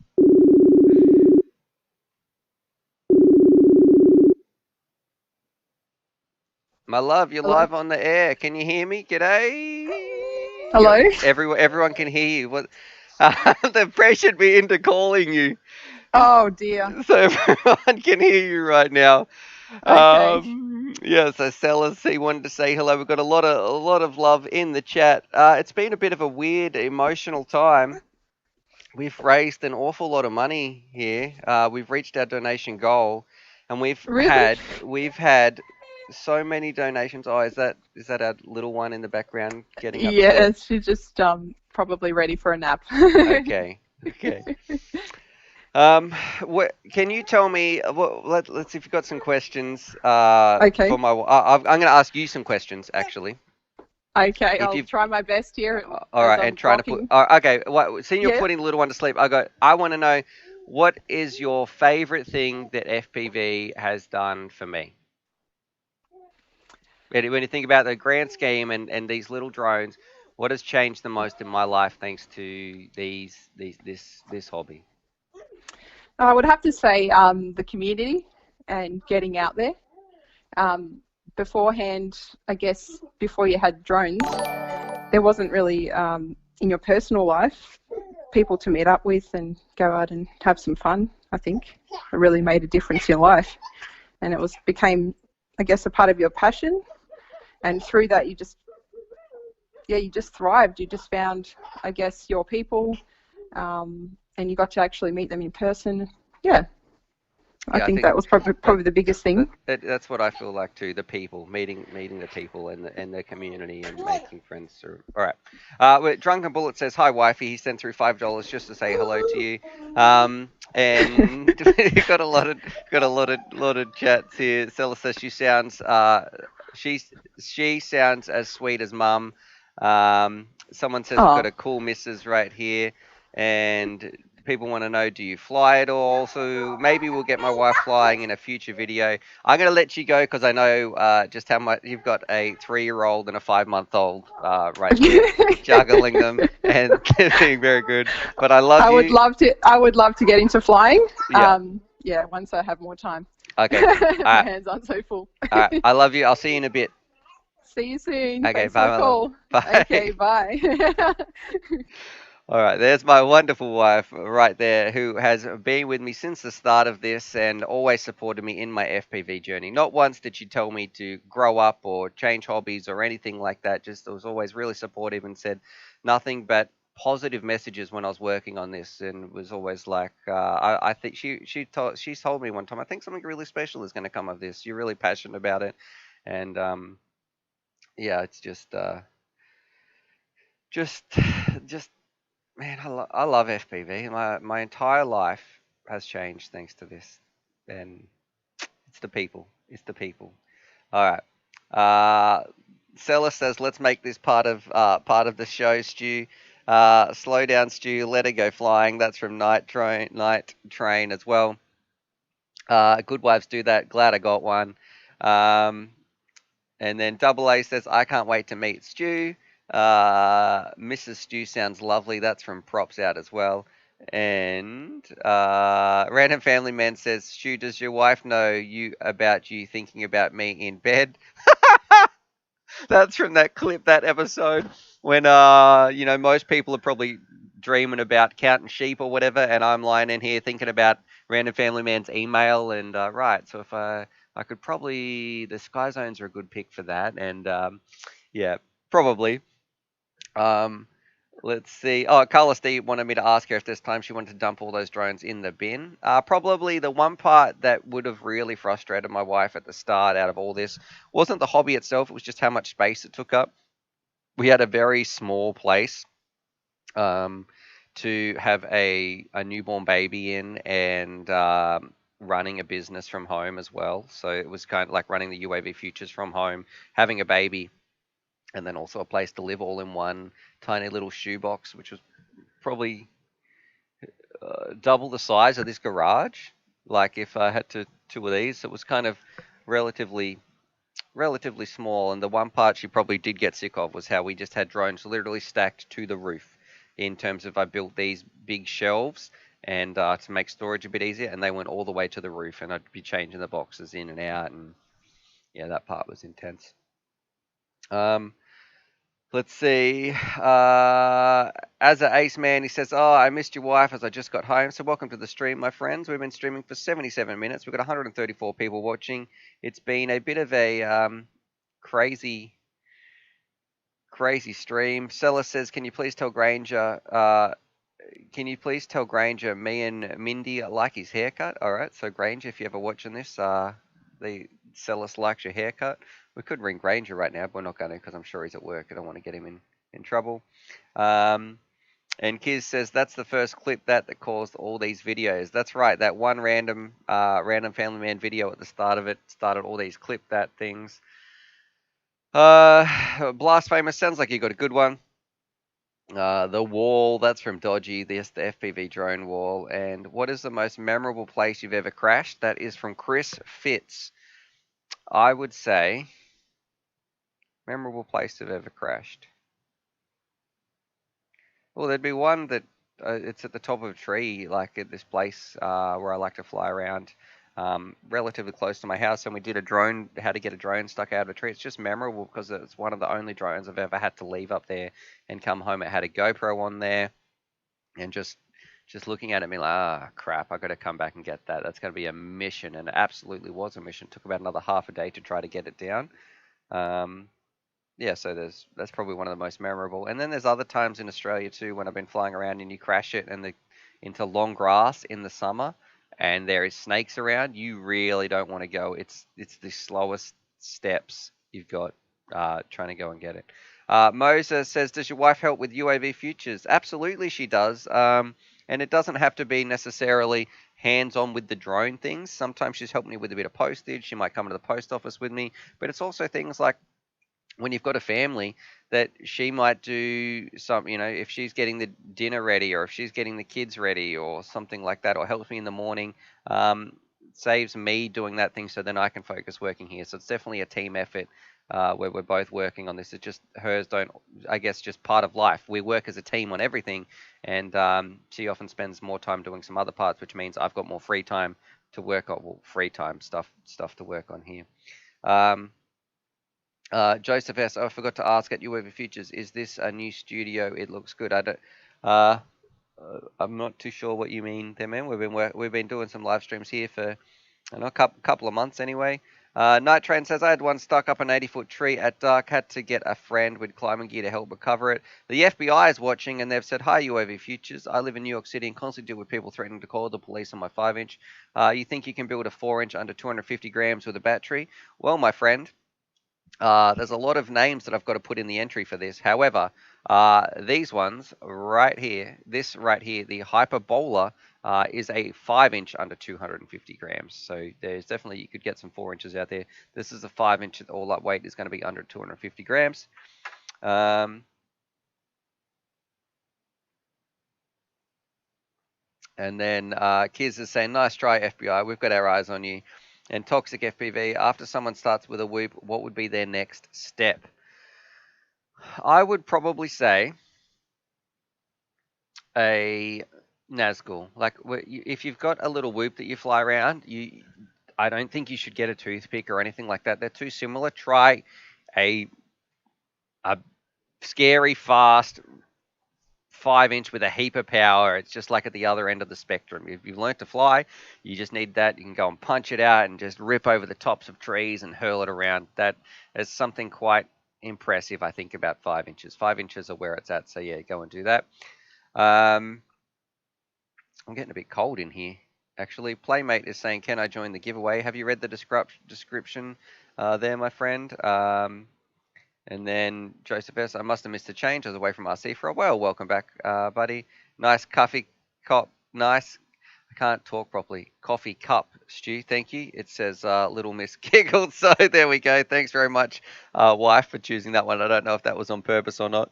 My love, you're live on the air. Can you hear me? G'day. Hello. Everyone can hear you. What? They've pressured me into calling you. Oh dear. So everyone can hear you right now. Okay. Yeah, so Sellers, he wanted to say hello. We've got a lot of love in the chat. It's been a bit of a weird, emotional time. We've raised an awful lot of money here. We've reached our donation goal, and we've had so many donations. Oh, is that our little one in the background getting upset? Yeah, she's just probably ready for a nap. Okay. Can you tell me? Let's see if you've got some questions. Okay. For I'm going to ask you some questions, actually. Okay, I'll try my best here. All right, and try to put. Okay, seeing you're putting the little one to sleep, I want to know, what is your favorite thing that FPV has done for me? When you think about the grand scheme and these little drones, what has changed the most in my life thanks to this hobby? I would have to say the community and getting out there. Beforehand, I guess, before you had drones, there wasn't really, in your personal life, people to meet up with and go out and have some fun. I think it really made a difference in life, and it became, I guess, a part of your passion. And through that, you just thrived. You just found, I guess, your people, and you got to actually meet them in person. Yeah. I think that was probably the biggest thing. That's what I feel like too. The people, meeting the people and the community and making friends. All right. Drunken Bullet says, "Hi, wifey." He sent through $5 just to say hello to you. And got a lot of chats here. Stella says she sounds she sounds as sweet as mum. Someone says we've got a cool missus right here, and people want to know, do you fly at all? So maybe we'll get my wife flying in a future video. I'm going to let you go because I know just how much you've got a 3-year-old and a 5-month-old right there, juggling them and being very good. But I love you. I would love to get into flying. Yeah, once I have more time. Okay. My hands aren't so full. All right. I love you. I'll see you in a bit. See you soon. Okay, Thanks bye. for the call. Bye. Okay, bye. All right, there's my wonderful wife right there who has been with me since the start of this and always supported me in my FPV journey. Not once did she tell me to grow up or change hobbies or anything like that. Just was always really supportive and said nothing but positive messages when I was working on this, and was always like, I think she's told me one time, I think something really special is going to come of this. You're really passionate about it, and yeah, it's just man, I love FPV. My entire life has changed thanks to this, and it's the people. It's the people. All right. Sella says, "Let's make this part of the show, Stu. Slow down, Stu. Let it go flying." That's from Night Train as well. Good wives do that. Glad I got one. And then Double A says, "I can't wait to meet Stu." Mrs. Stew sounds lovely. That's from Props Out as well. And Random Family Man says, "Stu, does your wife know about you thinking about me in bed?" That's from that clip, that episode when most people are probably dreaming about counting sheep or whatever, and I'm lying in here thinking about Random Family Man's email. And right, so if I could probably, the Sky Zones are a good pick for that, and yeah, probably. Let's see. Oh, Carla Steve wanted me to ask her if this time she wanted to dump all those drones in the bin. Probably the one part that would have really frustrated my wife at the start out of all this wasn't the hobby itself. It was just how much space it took up. We had a very small place to have a newborn baby in, and running a business from home as well. So it was kind of like running the UAV Futures from home, having a baby, and then also a place to live all in one tiny little shoebox, which was probably double the size of this garage. Like if I had two of these, it was kind of relatively small. And the one part she probably did get sick of was how we just had drones literally stacked to the roof. In terms of, I built these big shelves and to make storage a bit easier, and they went all the way to the roof, and I'd be changing the boxes in and out, and yeah, that part was intense. Let's see. As an Ace Man, he says, "Oh, I missed your wife as I just got home." So welcome to the stream, my friends. We've been streaming for 77 minutes. We've got 134 people watching. It's been a bit of a crazy stream. Sella says, "Can you please tell Granger? Me and Mindy like his haircut?" All right. So Granger, if you're ever watching this, the Celis likes your haircut. We could ring Granger right now, but we're not going to because I'm sure he's at work. I don't want to get him in trouble. And Kiz says, "That's the first clip that caused all these videos." That's right. That one random Family Man video at the start of it started all these clip that things. Blast Famous, sounds like you got a good one. The wall, that's from Dodgy, the FPV drone wall. And what is the most memorable place you've ever crashed? That is from Chris Fitz. I would say memorable place I've ever crashed. Well, there'd be one that it's at the top of a tree, like at this place where I like to fly around, relatively close to my house. And we did how to get a drone stuck out of a tree. It's just memorable because it's one of the only drones I've ever had to leave up there and come home. It had a GoPro on there, and just looking at it, me like, crap, I got to come back and get that. That's going to be a mission, and it absolutely was a mission. It took about another half a day to try to get it down. Yeah, so that's probably one of the most memorable. And then there's other times in Australia too when I've been flying around and you crash it into long grass in the summer, and there is snakes around. You really don't want to go. It's the slowest steps you've got trying to go and get it. Moses says, "Does your wife help with UAV Futures?" Absolutely, she does. And it doesn't have to be necessarily hands-on with the drone things. Sometimes she's helping me with a bit of postage. She might come to the post office with me, but it's also things like when you've got a family, that she might do some, if she's getting the dinner ready, or if she's getting the kids ready or something like that, or helps me in the morning, saves me doing that thing, so then I can focus working here. So it's definitely a team effort, where we're both working on this. It's just hers don't, I guess, just part of life. We work as a team on everything, and she often spends more time doing some other parts, which means I've got more free time to work on, well, free time stuff to work on here. Joseph S. I forgot to ask at UAV Futures, is this a new studio? It looks good. I'm not too sure what you mean there, man. We've been doing some live streams here for a couple of months anyway. Night Train says, I had one stuck up an 80-foot tree at dark, had to get a friend with climbing gear to help recover it. The FBI is watching, and they've said, hi, UAV Futures. I live in New York City and constantly deal with people threatening to call the police on my 5-inch. You think you can build a 4-inch under 250 grams with a battery? Well, my friend, there's a lot of names that I've got to put in the entry for this. However, these ones right here, this right here, the Hyperbola, is a 5-inch under 250 grams. So there's definitely, you could get some 4-inches out there. This is a 5-inch, all up weight is going to be under 250 grams. And then Kiz is saying, nice try, FBI. We've got our eyes on you. And Toxic FPV, after someone starts with a whoop, what would be their next step? I would probably say a Nazgul. Like, if you've got a little whoop that you fly around, I don't think you should get a toothpick or anything like that. They're too similar. Try a scary, fast 5-inch with a heap of power. It's just like at the other end of the spectrum. If you've learned to fly, you just need that. You can go and punch it out and just rip over the tops of trees and hurl it around. That is something quite impressive, I think, about 5 inches. 5 inches are where it's at. So yeah, go and do that. I'm getting a bit cold in here. Actually, Playmate is saying, can I join the giveaway? Have you read the description there, my friend? And then Joseph S., I must have missed a change. I was away from RC for a while. Welcome back, buddy. Nice coffee cup. Nice. I can't talk properly. Coffee cup, Stu. Thank you. It says Little Miss Giggled. So there we go. Thanks very much, wife, for choosing that one. I don't know if that was on purpose or not.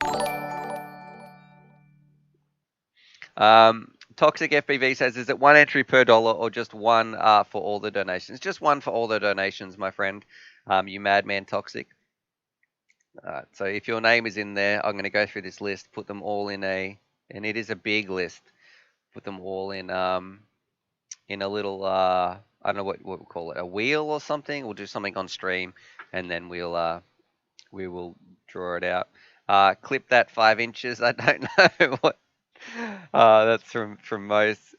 Toxic FPV says, is it one entry per dollar or just one for all the donations? Just one for all the donations, my friend. You madman Toxic. So if your name is in there, I'm going to go through this list, put them all in and it is a big list. Put them all in a little, I don't know what we'll call it, a wheel or something. We'll do something on stream, and then we will draw it out. Clip that 5 inches. I don't know what. That's from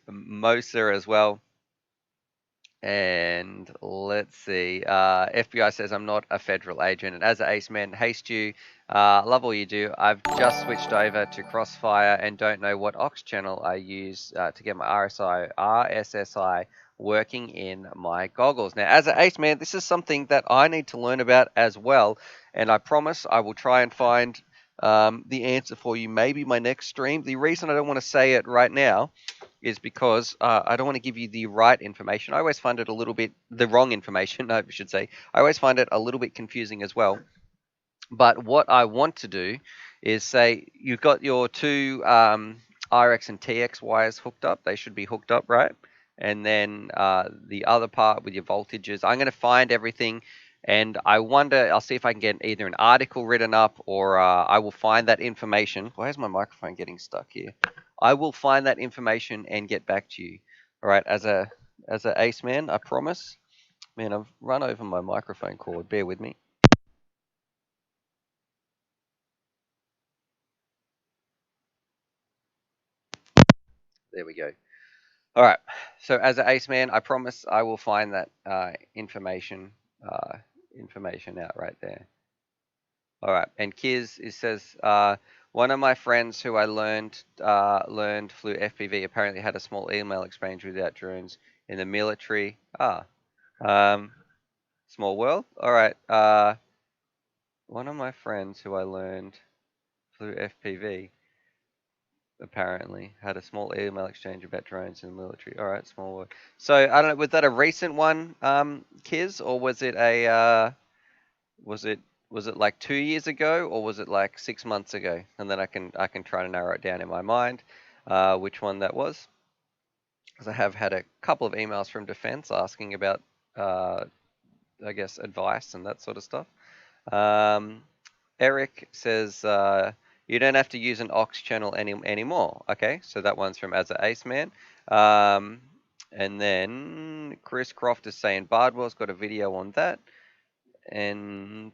Mosa as well. And let's see. FBI says, I'm not a federal agent. And as an ace man, hey Stu, love all you do. I've just switched over to Crossfire and don't know what aux channel I use to get my RSSI working in my goggles. Now, as an ace man, this is something that I need to learn about as well. And I promise I will try and find the answer for you, maybe my next stream. The reason I don't want to say it right now is because I don't want to give you the right information. I always find it a little bit, the wrong information, I should say. I always find it a little bit confusing as well. But what I want to do is say, you've got your two RX and TX wires hooked up. They should be hooked up, right? And then the other part with your voltages, I'm going to find everything. And I wonder, I'll see if I can get either an article written up or I will find that information. Why is my microphone getting stuck here? I will find that information and get back to you. All right, as a ace man, I promise. Man, I've run over my microphone cord. Bear with me. There we go. All right. So as an ace man, I promise I will find that information out right there. All right. And Kiz, it says, one of my friends who I learned flew FPV apparently had a small email exchange without drones in the military. Small world. All right. One of my friends who I learned flew FPV apparently had a small email exchange about drones in the military. All right, small world. So I don't know. Was that a recent one, Kiz, or was it a was it like 2 years ago or was it like 6 months ago? And then I can try to narrow it down in my mind which one that was. Because I have had a couple of emails from defense asking about, I guess, advice and that sort of stuff. Eric says, you don't have to use an aux channel anymore. Okay, so that one's from As a Ace Man. And then Chris Croft is saying Bardwell's got a video on that. And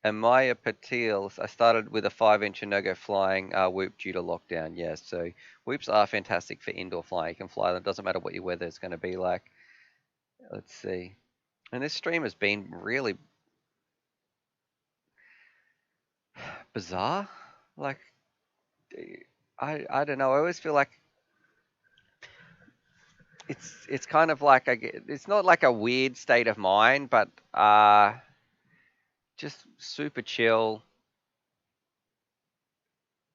Amaya Patil, I started with a 5-inch and no-go flying whoop due to lockdown. Yeah, so whoops are fantastic for indoor flying. You can fly them. Doesn't matter what your weather is going to be like. Let's see. And this stream has been really bizarre. Like, I don't know. I always feel like it's kind of like it's not like a weird state of mind, but just super chill.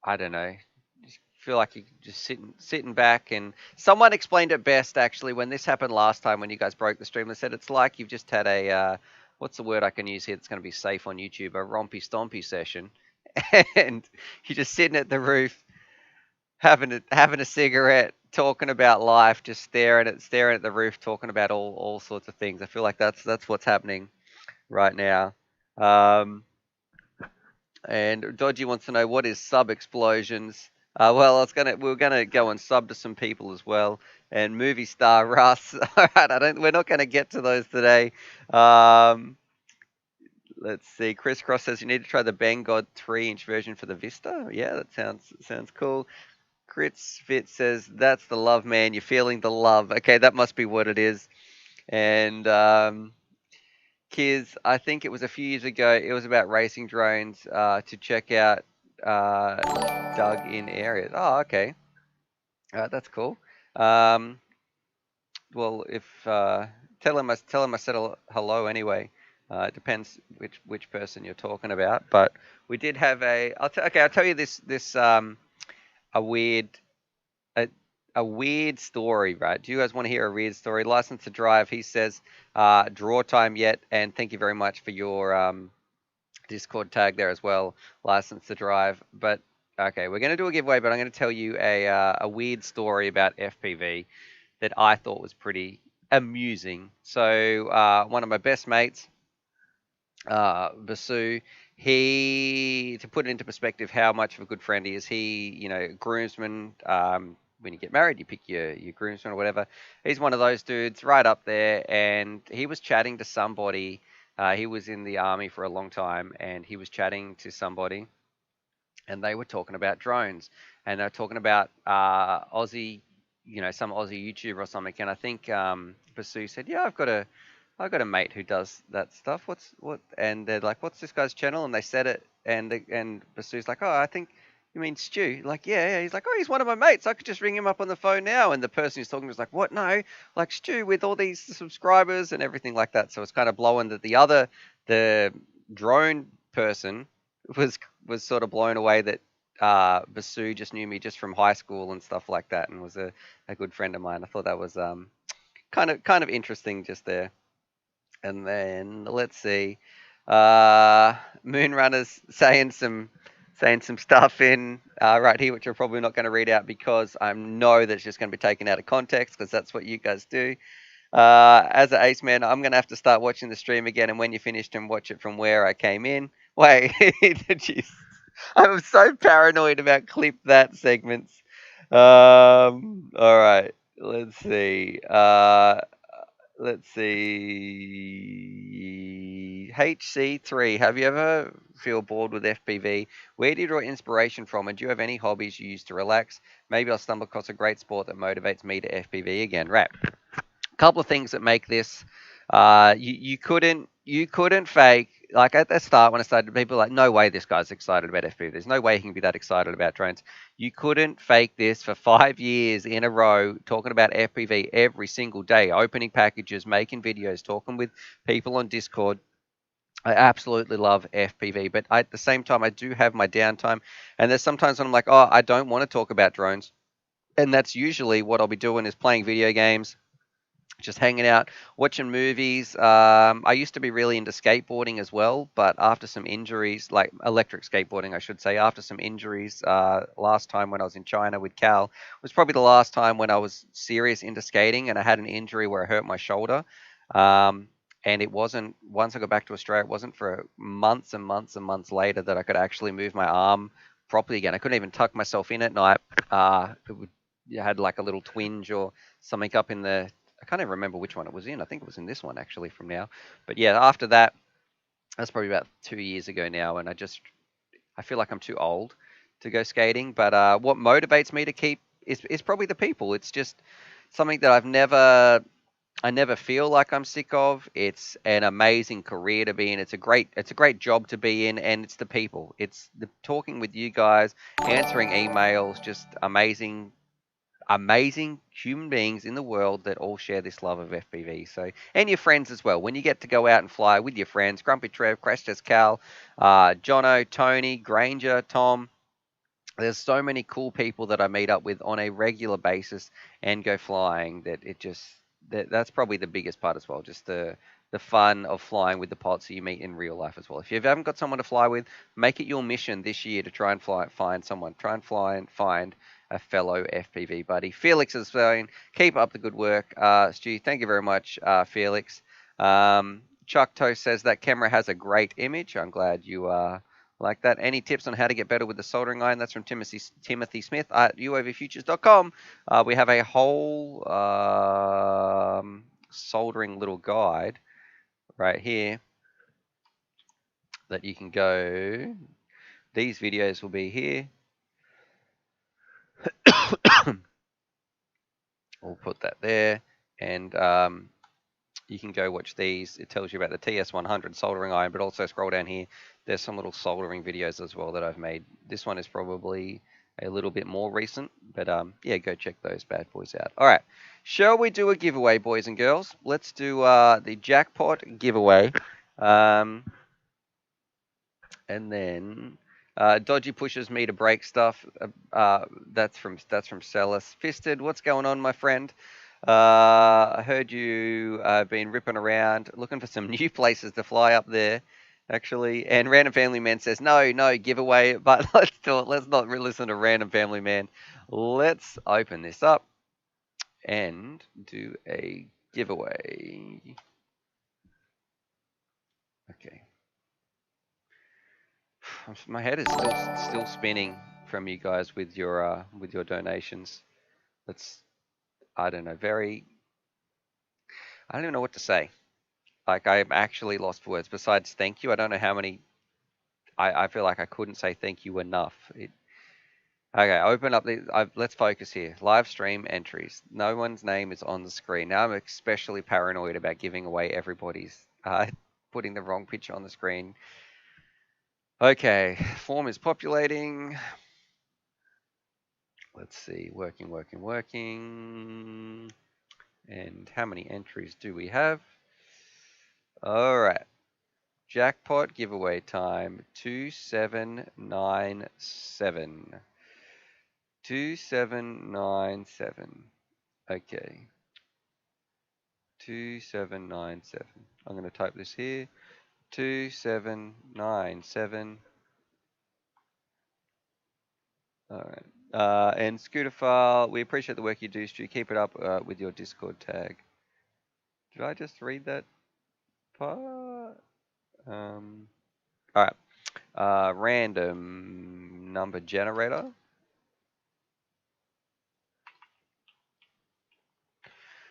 I don't know. Just feel like you're just sitting back, and someone explained it best actually when this happened last time when you guys broke the stream. They said it's like you've just had a what's the word I can use here that's going to be safe on YouTube? A rompy stompy session, and you're just sitting at the roof having a cigarette, talking about life, just staring at the roof, talking about all sorts of things. I feel like that's what's happening right now. And Dodgy wants to know what is sub explosions. Well, we're gonna go and sub to some people as well. And movie star Russ. All right, we're not gonna get to those today. Let's see. Chris Cross says you need to try the Banggood 3-inch version for the Vista. Yeah, that sounds cool. Crits Fit says that's the love, man. You're feeling the love. Okay, that must be what it is. And Kiz, I think it was a few years ago. It was about racing drones to check out dug in areas. Oh, okay. That's cool. Well, if tell him I said hello anyway. It depends which person you're talking about. But we did have I'll tell you this a weird story, right? Do you guys want to hear a weird story? License to Drive, he says, draw time yet, and thank you very much for your Discord tag there as well, License to Drive. But okay, we're going to do a giveaway, but I'm going to tell you a weird story about FPV that I thought was pretty amusing. So one of my best mates, Basu, to put it into perspective how much of a good friend he is, groomsman, when you get married, you pick your groomsman or whatever. He's one of those dudes right up there, and he was chatting to somebody. He was in the army for a long time, and he was chatting to somebody, and they were talking about drones, and they're talking about Aussie, some Aussie YouTuber or something. And I think Basu said, "Yeah, I've got a mate who does that stuff. And they're like, what's this guy's channel? And they said it, and Basu's like, oh, I think you mean Stu. Like, yeah. He's like, oh, he's one of my mates. I could just ring him up on the phone now. And the person who's talking was like, what? No, like Stu with all these subscribers and everything like that. So it's kind of blowing that the drone person was sort of blown away that Basu just knew me just from high school and stuff like that, and was a good friend of mine. I thought that was kind of interesting just there. And then let's see, Moonrunner's saying some stuff in right here, which I'm probably not going to read out because I know that it's just going to be taken out of context, because that's what you guys do. As an Ace Man, I'm going to have to start watching the stream again, and when you're finished, and watch it from where I came in. Wait, jeez, I'm so paranoid about clip that segments. All right, let's see. Let's see. HC3, have you ever feel bored with FPV? Where do you draw inspiration from? And do you have any hobbies you use to relax? Maybe I'll stumble across a great sport that motivates me to FPV again. Right. A couple of things that make this. You couldn't fake, like at the start when I started, people were like, no way this guy's excited about FPV. There's no way he can be that excited about drones. You couldn't fake this for 5 years in a row, talking about FPV every single day, opening packages, making videos, talking with people on Discord. I absolutely love FPV, but at the same time, I do have my downtime. And there's sometimes when I'm like, oh, I don't want to talk about drones. And that's usually what I'll be doing, is playing video games, just hanging out, watching movies. I used to be really into skateboarding as well, but after some injuries, like electric skateboarding, I should say, after some injuries, last time when I was in China with Cal, was probably the last time when I was serious into skating, and I had an injury where I hurt my shoulder. And it wasn't, once I got back to Australia, it wasn't for months and months and months later that I could actually move my arm properly again. I couldn't even tuck myself in at night. It would, you had like a little twinge or something up in the, I can't even remember which one it was in. I think it was in this one actually from now. But yeah, after that, that's probably about 2 years ago now, and I feel like I'm too old to go skating. But what motivates me to keep is probably the people. It's just something that I never feel like I'm sick of. It's an amazing career to be in. It's a great job to be in, and it's the people. It's the talking with you guys, answering emails, just amazing human beings in the world that all share this love of FPV. So, and your friends as well. When you get to go out and fly with your friends, Grumpy Trev, Crash Test Cal, Jono, Tony, Granger, Tom. There's so many cool people that I meet up with on a regular basis and go flying that it just that's probably the biggest part as well. Just the fun of flying with the pilots that you meet in real life as well. If you haven't got someone to fly with, make it your mission this year to try and find someone. Try and fly and find a fellow FPV buddy. Felix is saying, keep up the good work. Stu, thank you very much, Felix. Chuck Toast says that camera has a great image. I'm glad you like that. Any tips on how to get better with the soldering iron? That's from Timothy Smith at uovfutures.com. We have a whole soldering little guide right here that you can go. These videos will be here. We'll put that there, and you can go watch these. It tells you about the TS100 soldering iron, but also scroll down here. There's some little soldering videos as well that I've made. This one is probably a little bit more recent, but yeah, go check those bad boys out. All right, shall we do a giveaway, boys and girls? Let's do the Jackpot giveaway. And then Dodgy pushes me to break stuff. That's from Celis. Fisted, what's going on, my friend? I heard you been ripping around looking for some new places to fly up there, actually. And Random Family Man says, no, giveaway. But let's do it. Let's not listen to Random Family Man. Let's open this up and do a giveaway. Okay. My head is still spinning from you guys with your donations. That's, I don't know, I don't even know what to say. Like, I'm actually lost for words. Besides thank you, I don't know how many. I feel like I couldn't say thank you enough. Okay, open up let's focus here. Live stream entries. No one's name is on the screen. Now I'm especially paranoid about giving away everybody's putting the wrong picture on the screen. Okay, form is populating. Let's see, working. And how many entries do we have? All right. Jackpot giveaway time 2797. 2797. Okay. 2797. I'm going to type this here. 2797. All right. And Scooter File, we appreciate the work you do, Stu. Keep it up with your Discord tag. Did I just read that part? All right. Random number generator.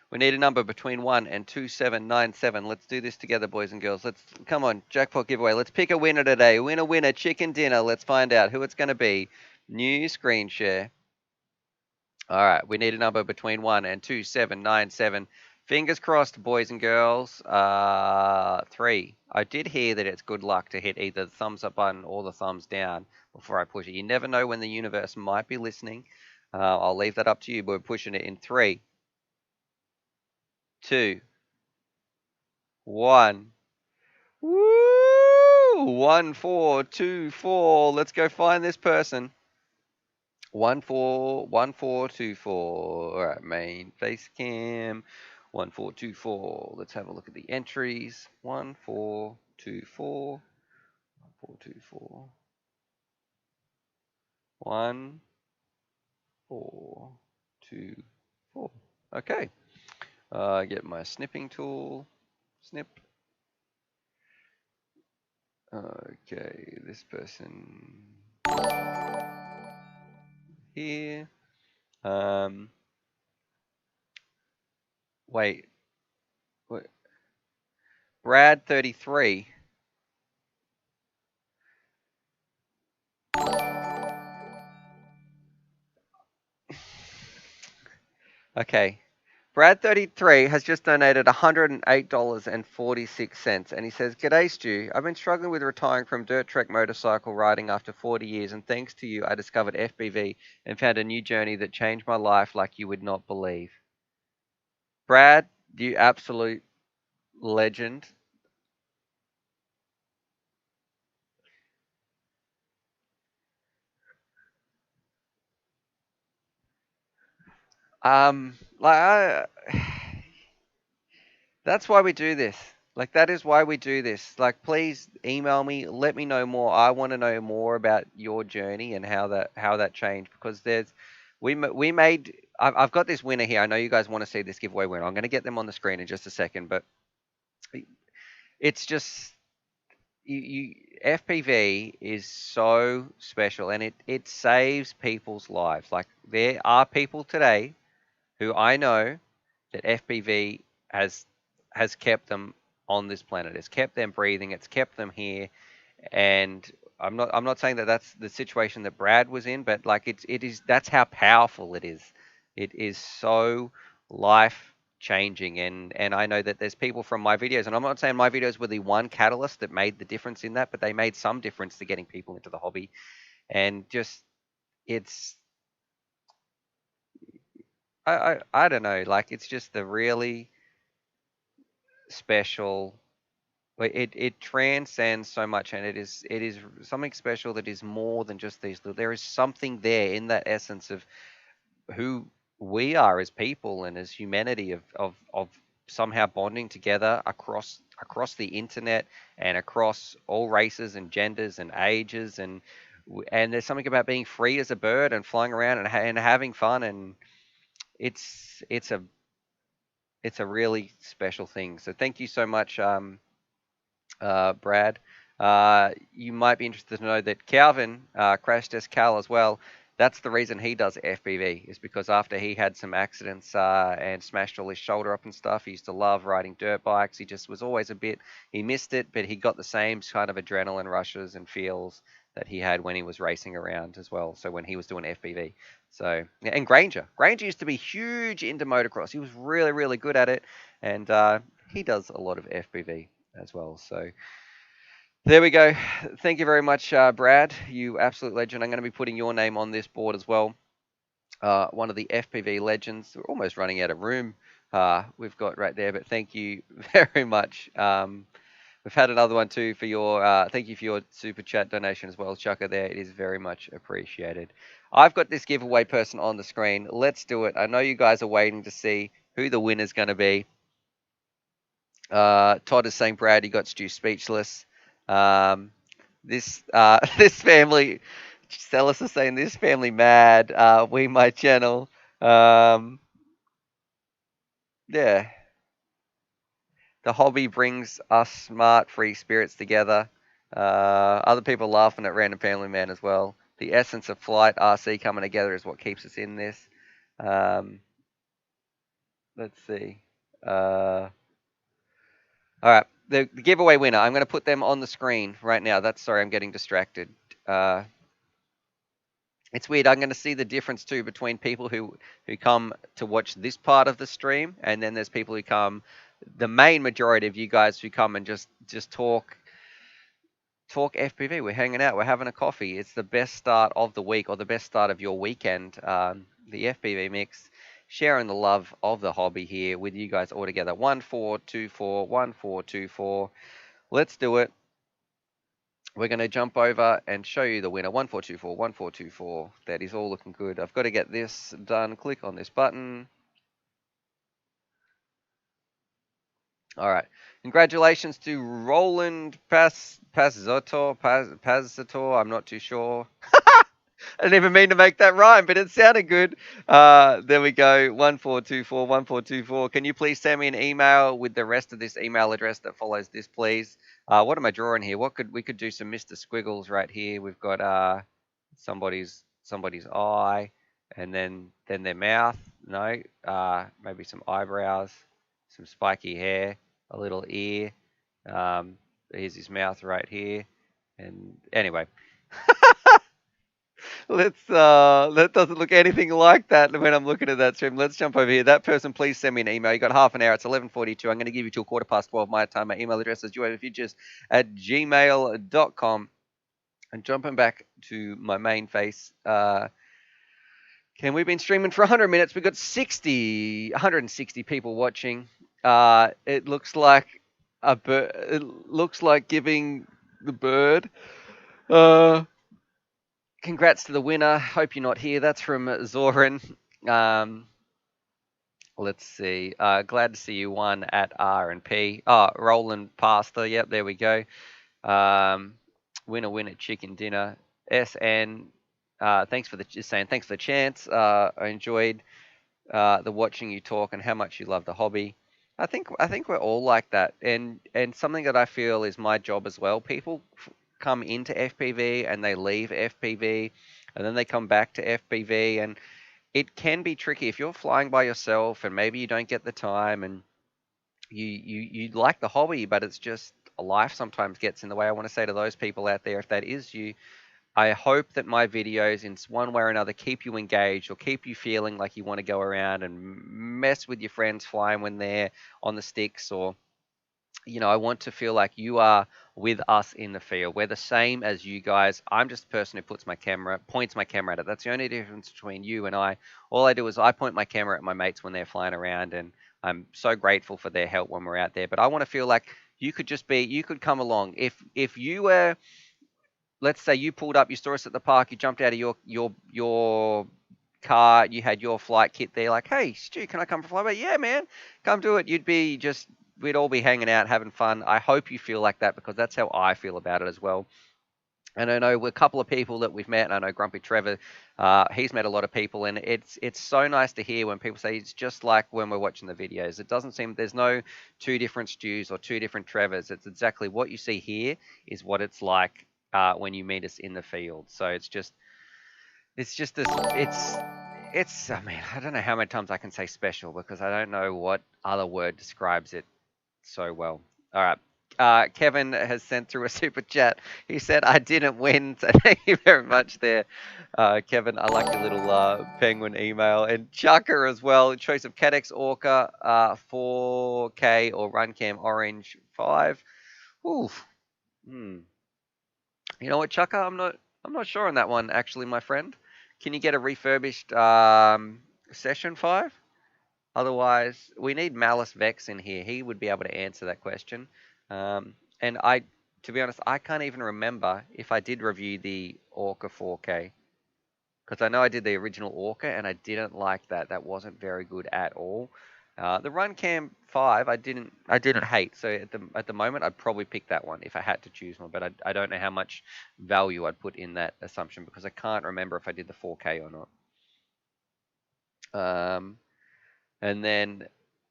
We need a number between 1 and 2797. Let's do this together, boys and girls. Let's come on, jackpot giveaway. Let's pick a winner today. Winner, chicken dinner. Let's find out who it's going to be. New screen share. All right, we need a number between 1 and 2797. Fingers crossed, boys and girls. 3. I did hear that it's good luck to hit either the thumbs up button or the thumbs down before I push it. You never know when the universe might be listening. I'll leave that up to you, but we're pushing it in 3, 2, 1. Woo! 1424. Let's go find this person. 141424. All right, main face cam. 1424. Let's have a look at the entries. 1424. 1424. 1424. Okay. Get my snipping tool. Snip. Okay, this person here. Wait. Brad 33. Okay. Brad 33 has just donated $108.46, and he says, "G'day Stu, I've been struggling with retiring from dirt trek motorcycle riding after 40 years, and thanks to you I discovered FPV and found a new journey that changed my life like you would not believe." Brad, you absolute legend. That's why we do this. Like, that is why we do this. Like, please email me, let me know more. I want to know more about your journey and how that changed, because we made. I've got this winner here. I know you guys want to see this giveaway winner. I'm going to get them on the screen in just a second, but it's just FPV is so special, and it saves people's lives. Like, there are people today who I know that FPV has kept them on this planet. It's kept them breathing. It's kept them here. And I'm not saying that that's the situation that Brad was in, but like it is, that's how powerful it is. It is so life changing. And I know that there's people from my videos, and I'm not saying my videos were the one catalyst that made the difference in that, but they made some difference to getting people into the hobby. And just it's I don't know, like, it's just a really special. It transcends so much, and it is something special that is more than just these. There is something there in that essence of who we are as people and as humanity, of somehow bonding together across the internet and across all races and genders and ages, and there's something about being free as a bird and flying around and having fun, and it's a really special thing. So thank you so much, Brad. You might be interested to know that Calvin, Crash Test Cal as well, that's the reason he does FPV, is because after he had some accidents and smashed all his shoulder up and stuff, he used to love riding dirt bikes. He just was always he missed it, but he got the same kind of adrenaline rushes and feels that he had when he was racing around as well. So when he was doing FPV. So, yeah, and Granger used to be huge into motocross. He was really, really good at it, and he does a lot of FPV as well. So there we go. Thank you very much, Brad. You absolute legend. I'm going to be putting your name on this board as well. One of the FPV legends. We're almost running out of room. We've got right there, but thank you very much. We've had another one too for your. Thank you for your super chat donation as well, Chucker. There, it is very much appreciated. I've got this giveaway person on the screen. Let's do it. I know you guys are waiting to see who the winner's going to be. Todd is saying, Brad, you got Stu speechless. This family, Celis is saying, this family mad. We my channel. Yeah. The hobby brings us smart, free spirits together. Other people laughing at Random Family Man as well. The essence of flight RC coming together is what keeps us in this. Let's see. All right. The giveaway winner. I'm going to put them on the screen right now. Sorry, I'm getting distracted. It's weird. I'm going to see the difference too between people who come to watch this part of the stream, and then there's people who come. The main majority of you guys who come and just talk FPV. We're hanging out. We're having a coffee. It's the best start of the week, or the best start of your weekend. The FPV mix, sharing the love of the hobby here with you guys all together. 1424, 1424. Let's do it. We're going to jump over and show you the winner. 1424, 1424. That is all looking good. I've got to get this done. Click on this button. All right. Congratulations to Roland Pazator. I'm not too sure. I didn't even mean to make that rhyme, but it sounded good. There we go. 1424. Can you please send me an email with the rest of this email address that follows this, please? What am I drawing here? We could do some Mr. Squiggles right here. We've got somebody's eye, and then their mouth. No, maybe some eyebrows, some spiky hair, a little ear. Here's his mouth right here. And anyway. That doesn't look anything like that when I'm looking at that stream. Let's jump over here. That person, please send me an email. You got half an hour. It's 11:42. I'm going to give you till 12:15 my time. My email address is joefutures@gmail.com. And jumping back to my main face, we've been streaming for 100 minutes. We've got 160 people watching. It looks like a bird. It looks like giving the bird. Congrats to the winner. Hope you're not here. That's from Zoran. Let's see. Glad to see you won at R&P. Oh, Roland Pasta. Yep, there we go. Winner chicken dinner. SN. Thanks for the chance. I enjoyed the watching you talk and how much you love the hobby. I think we're all like that, and something that I feel is my job as well. People come into FPV and they leave FPV, and then they come back to FPV, and it can be tricky if you're flying by yourself and maybe you don't get the time, and you like the hobby, but it's just life sometimes gets in the way. I want to say to those people out there, if that is you, I hope that my videos in one way or another keep you engaged or keep you feeling like you want to go around and mess with your friends flying when they're on the sticks, or I want to feel like you are with us in the field. We're the same as you guys. I'm just the person who points my camera at it. That's the only difference between you and I. All I do is I point my camera at my mates when they're flying around, and I'm so grateful for their help when we're out there. But I want to feel like you could come along. If you were, let's say you pulled up, you saw us at the park, you jumped out of your car, you had your flight kit there, like, hey, Stu, can I come for a flyby? Yeah, man, come do it. We'd all be hanging out, having fun. I hope you feel like that, because that's how I feel about it as well. And I know a couple of people that we've met, and I know Grumpy Trevor, he's met a lot of people, and it's so nice to hear when people say it's just like when we're watching the videos. It doesn't seem, there's no two different Stews or two different Trevors. It's exactly what you see here is what it's like when you meet us in the field. So it's just this, I mean, I don't know how many times I can say special, because I don't know what other word describes it so well. All right. Kevin has sent through a super chat. He said, I didn't win. So thank you very much there, Kevin. I like your little penguin email. And Chucker as well. Choice of Cadex Orca 4K or Runcam Orange 5. Oof. You know what, Chucker? I'm not sure on that one, actually, my friend. Can you get a refurbished Session 5? Otherwise, we need Malice Vex in here. He would be able to answer that question. And to be honest, I can't even remember if I did review the Orca 4K. Because I know I did the original Orca, and I didn't like that. That wasn't very good at all. The Runcam 5, I didn't hate. So at the moment, I'd probably pick that one if I had to choose one. But I don't know how much value I'd put in that assumption, because I can't remember if I did the 4K or not. And then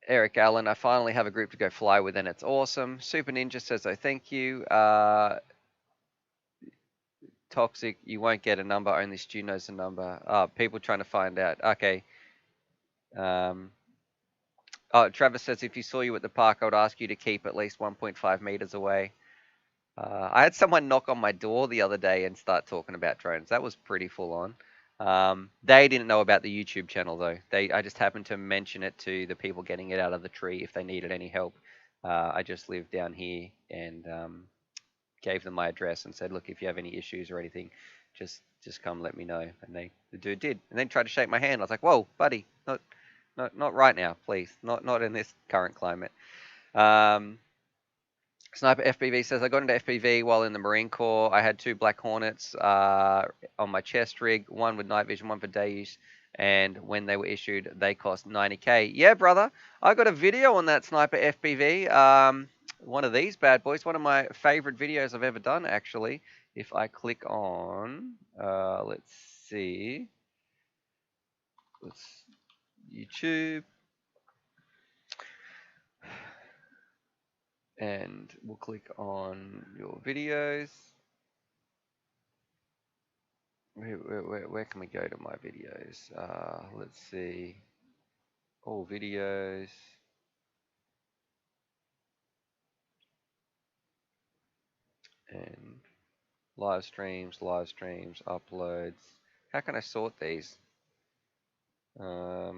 Eric Allen, I finally have a group to go fly with, and it's awesome. Super Ninja says, oh, thank you. Toxic, you won't get a number, only Stu knows the number. People trying to find out. Okay. Travis says, if you saw you at the park, I would ask you to keep at least 1.5 meters away. I had someone knock on my door the other day and start talking about drones. That was pretty full on. They didn't know about the YouTube channel though. I just happened to mention it to the people getting it out of the tree if they needed any help. I just lived down here and gave them my address and said, look, if you have any issues or anything, just come let me know. And the dude did, and then tried to shake my hand. I was like, whoa, buddy, not right now, please, not in this current climate. Sniper FPV says, I got into FPV while in the Marine Corps. I had 2 Black Hornets on my chest rig, one with night vision, one for day use. and when they were issued, they cost 90K. Yeah, brother, I got a video on that Sniper FPV. One of these bad boys, one of my favorite videos I've ever done, actually. If I click on, let's see, YouTube, and we'll click on your videos. Where can we go to my videos? Let's see, all videos. And live streams, uploads. How can I sort these? Oh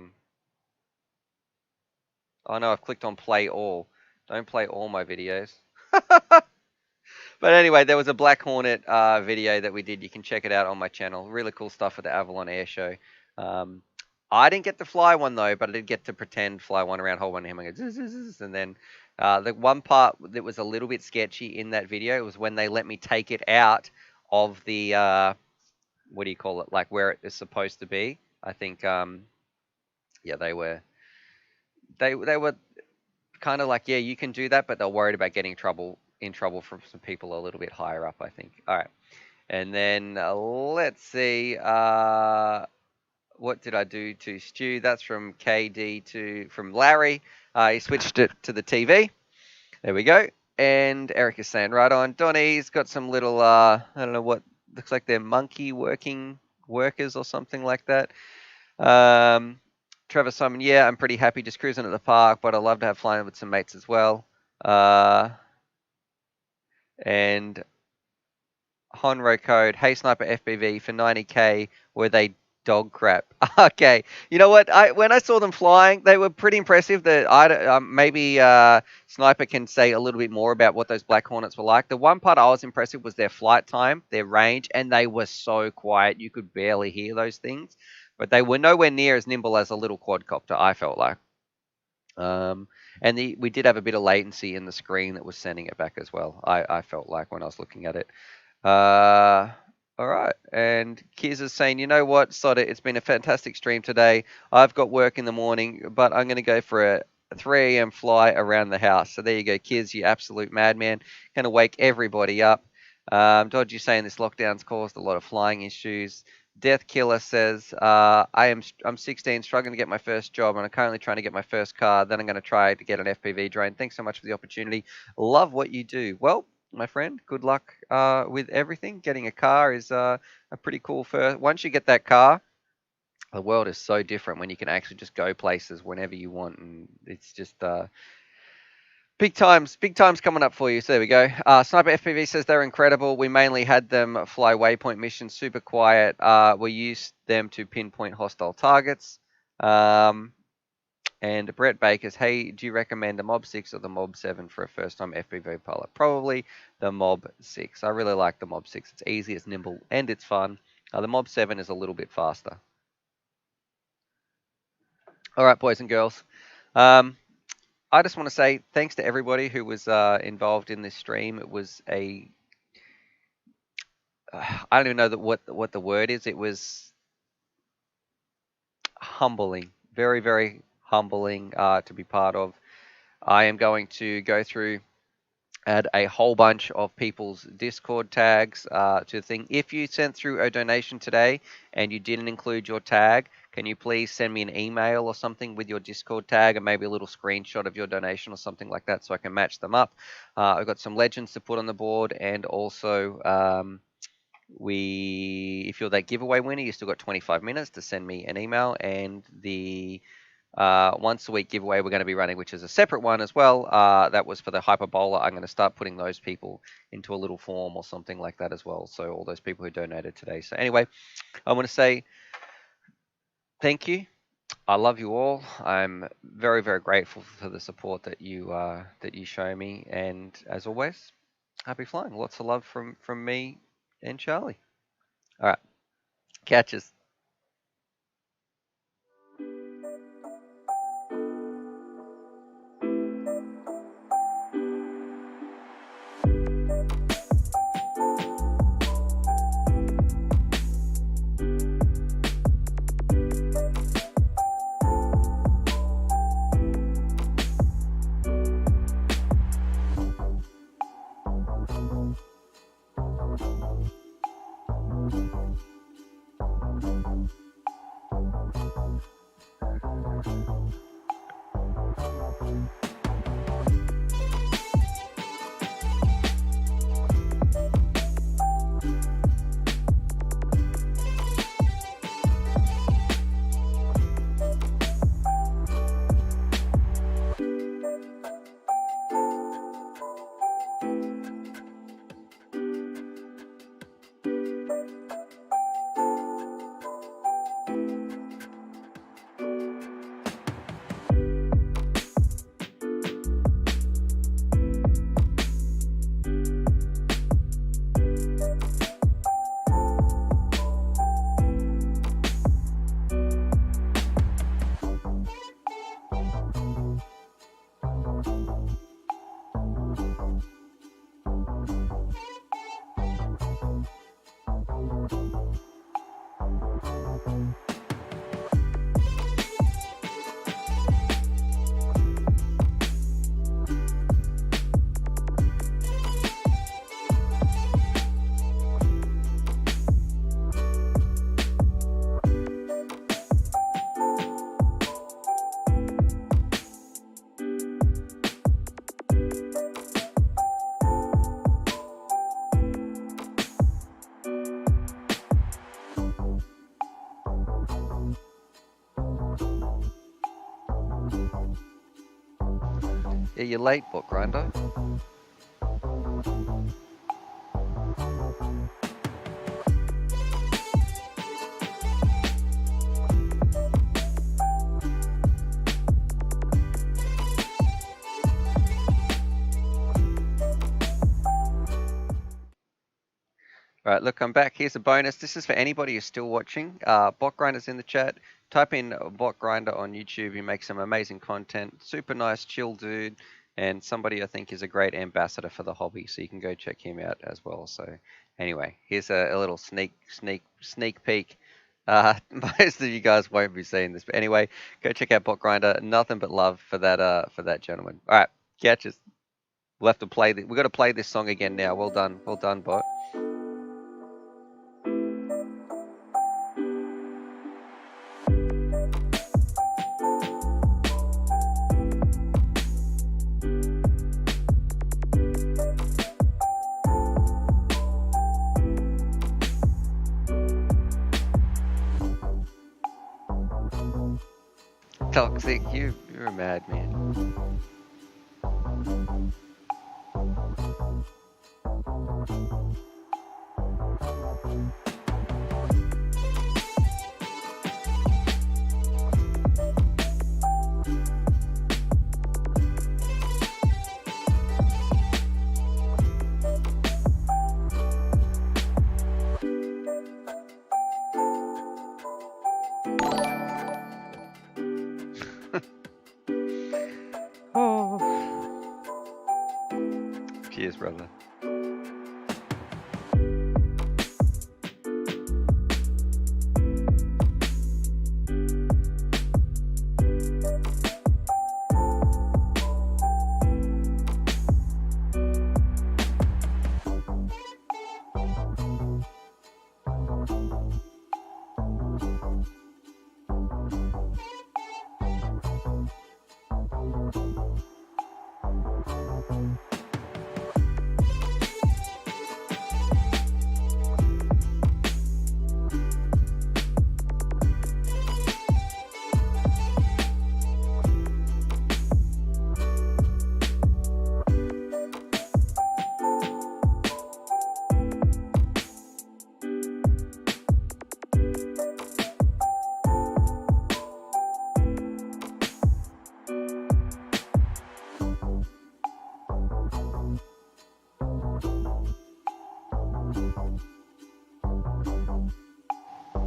no, I've clicked on play all. Don't play all my videos. But anyway, there was a Black Hornet video that we did. You can check it out on my channel. Really cool stuff at the Avalon Air Show. I didn't get to fly one though, but I did get to pretend fly one around, hold one hand, and go zzz, and then the one part that was a little bit sketchy in that video was when they let me take it out of the what do you call it? Like where it is supposed to be. I think yeah, they were kind of like, yeah, you can do that, but they're worried about getting in trouble from some people a little bit higher up, I think. All right, and then let's see. What did I do to Stu? That's from KD from Larry. He switched it to the TV. There we go. And Eric is saying, right on. Donnie's got some little, I don't know what, looks like they're monkey workers or something like that. Trevor Simon, yeah, I'm pretty happy just cruising at the park, but I love to have flying with some mates as well. And Honro code, hey Sniper FPV for 90K, were they dog crap? Okay, you know what? When I saw them flying, they were pretty impressive. That maybe Sniper can say a little bit more about what those Black Hornets were like. The one part I was impressed with was their flight time, their range, and they were so quiet you could barely hear those things. But they were nowhere near as nimble as a little quadcopter, I felt like. And we did have a bit of latency in the screen that was sending it back as well. I felt like when I was looking at it. All right, and Kiz is saying, you know what, sod it, it's been a fantastic stream today. I've got work in the morning, but I'm going to go for a 3 a.m. fly around the house. So there you go, Kiz, you absolute madman. Going to wake everybody up. Dodgy saying this lockdown's caused a lot of flying issues. Death Killer says, I'm 16, struggling to get my first job, and I'm currently trying to get my first car. Then I'm going to try to get an FPV drone. Thanks so much for the opportunity. Love what you do. Well, my friend, good luck with everything. Getting a car is a pretty cool first. Once you get that car, the world is so different when you can actually just go places whenever you want, and it's just big times coming up for you. So there we go. Sniper FPV says they're incredible. We mainly had them fly waypoint missions, super quiet. We used them to pinpoint hostile targets. And Brett Baker's, hey, do you recommend the Mob 6 or the Mob 7 for a first-time FPV pilot? Probably the Mob 6. I really like the Mob 6. It's easy, it's nimble, and it's fun. The Mob 7 is a little bit faster. All right, boys and girls. I just want to say thanks to everybody who was involved in this stream. It was I don't even know what the word is. It was humbling. Very, very humbling to be part of. I am going to go through, add a whole bunch of people's Discord tags to the thing. If you sent through a donation today and you didn't include your tag, can you please send me an email or something with your Discord tag and maybe a little screenshot of your donation or something like that so I can match them up. I've got some legends to put on the board, and also if you're that giveaway winner, you still got 25 minutes to send me an email, and the once a week giveaway we're going to be running, which is a separate one as well. That was for the Hyperbola. I'm going to start putting those people into a little form or something like that as well. So all those people who donated today. So anyway, I want to say thank you. I love you all. I'm very, very grateful for the support that you show me. And as always, happy flying. Lots of love from me and Charlie. All right. Catches. Yeah, you're late, bot grinder. All right, look, I'm back. Here's a bonus. This is for anybody who's still watching. Bot Grinder's in the chat. Type in Bot Grinder on YouTube. He makes some amazing content. Super nice, chill dude, and somebody I think is a great ambassador for the hobby. So you can go check him out as well. So anyway, here's a little sneak peek. Most of you guys won't be seeing this, but anyway, go check out Bot Grinder. Nothing but love for that gentleman. All right, catches. We'll have to play. We've got to play this song again now. Well done, bot. Toxic, you're a madman. Cheers, brother.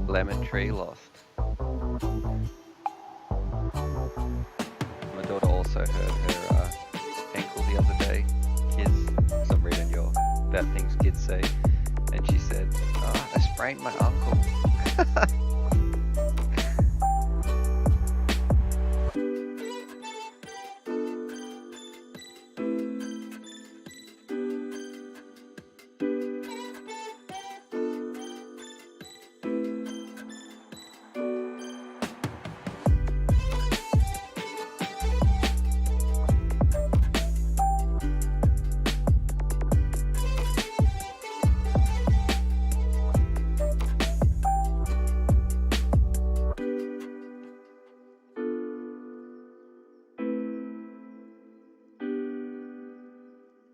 Lemon tree lost. My daughter also hurt her ankle the other day. Kids, as I'm reading your about things kids say, and she said, "Oh, I sprained my ankle."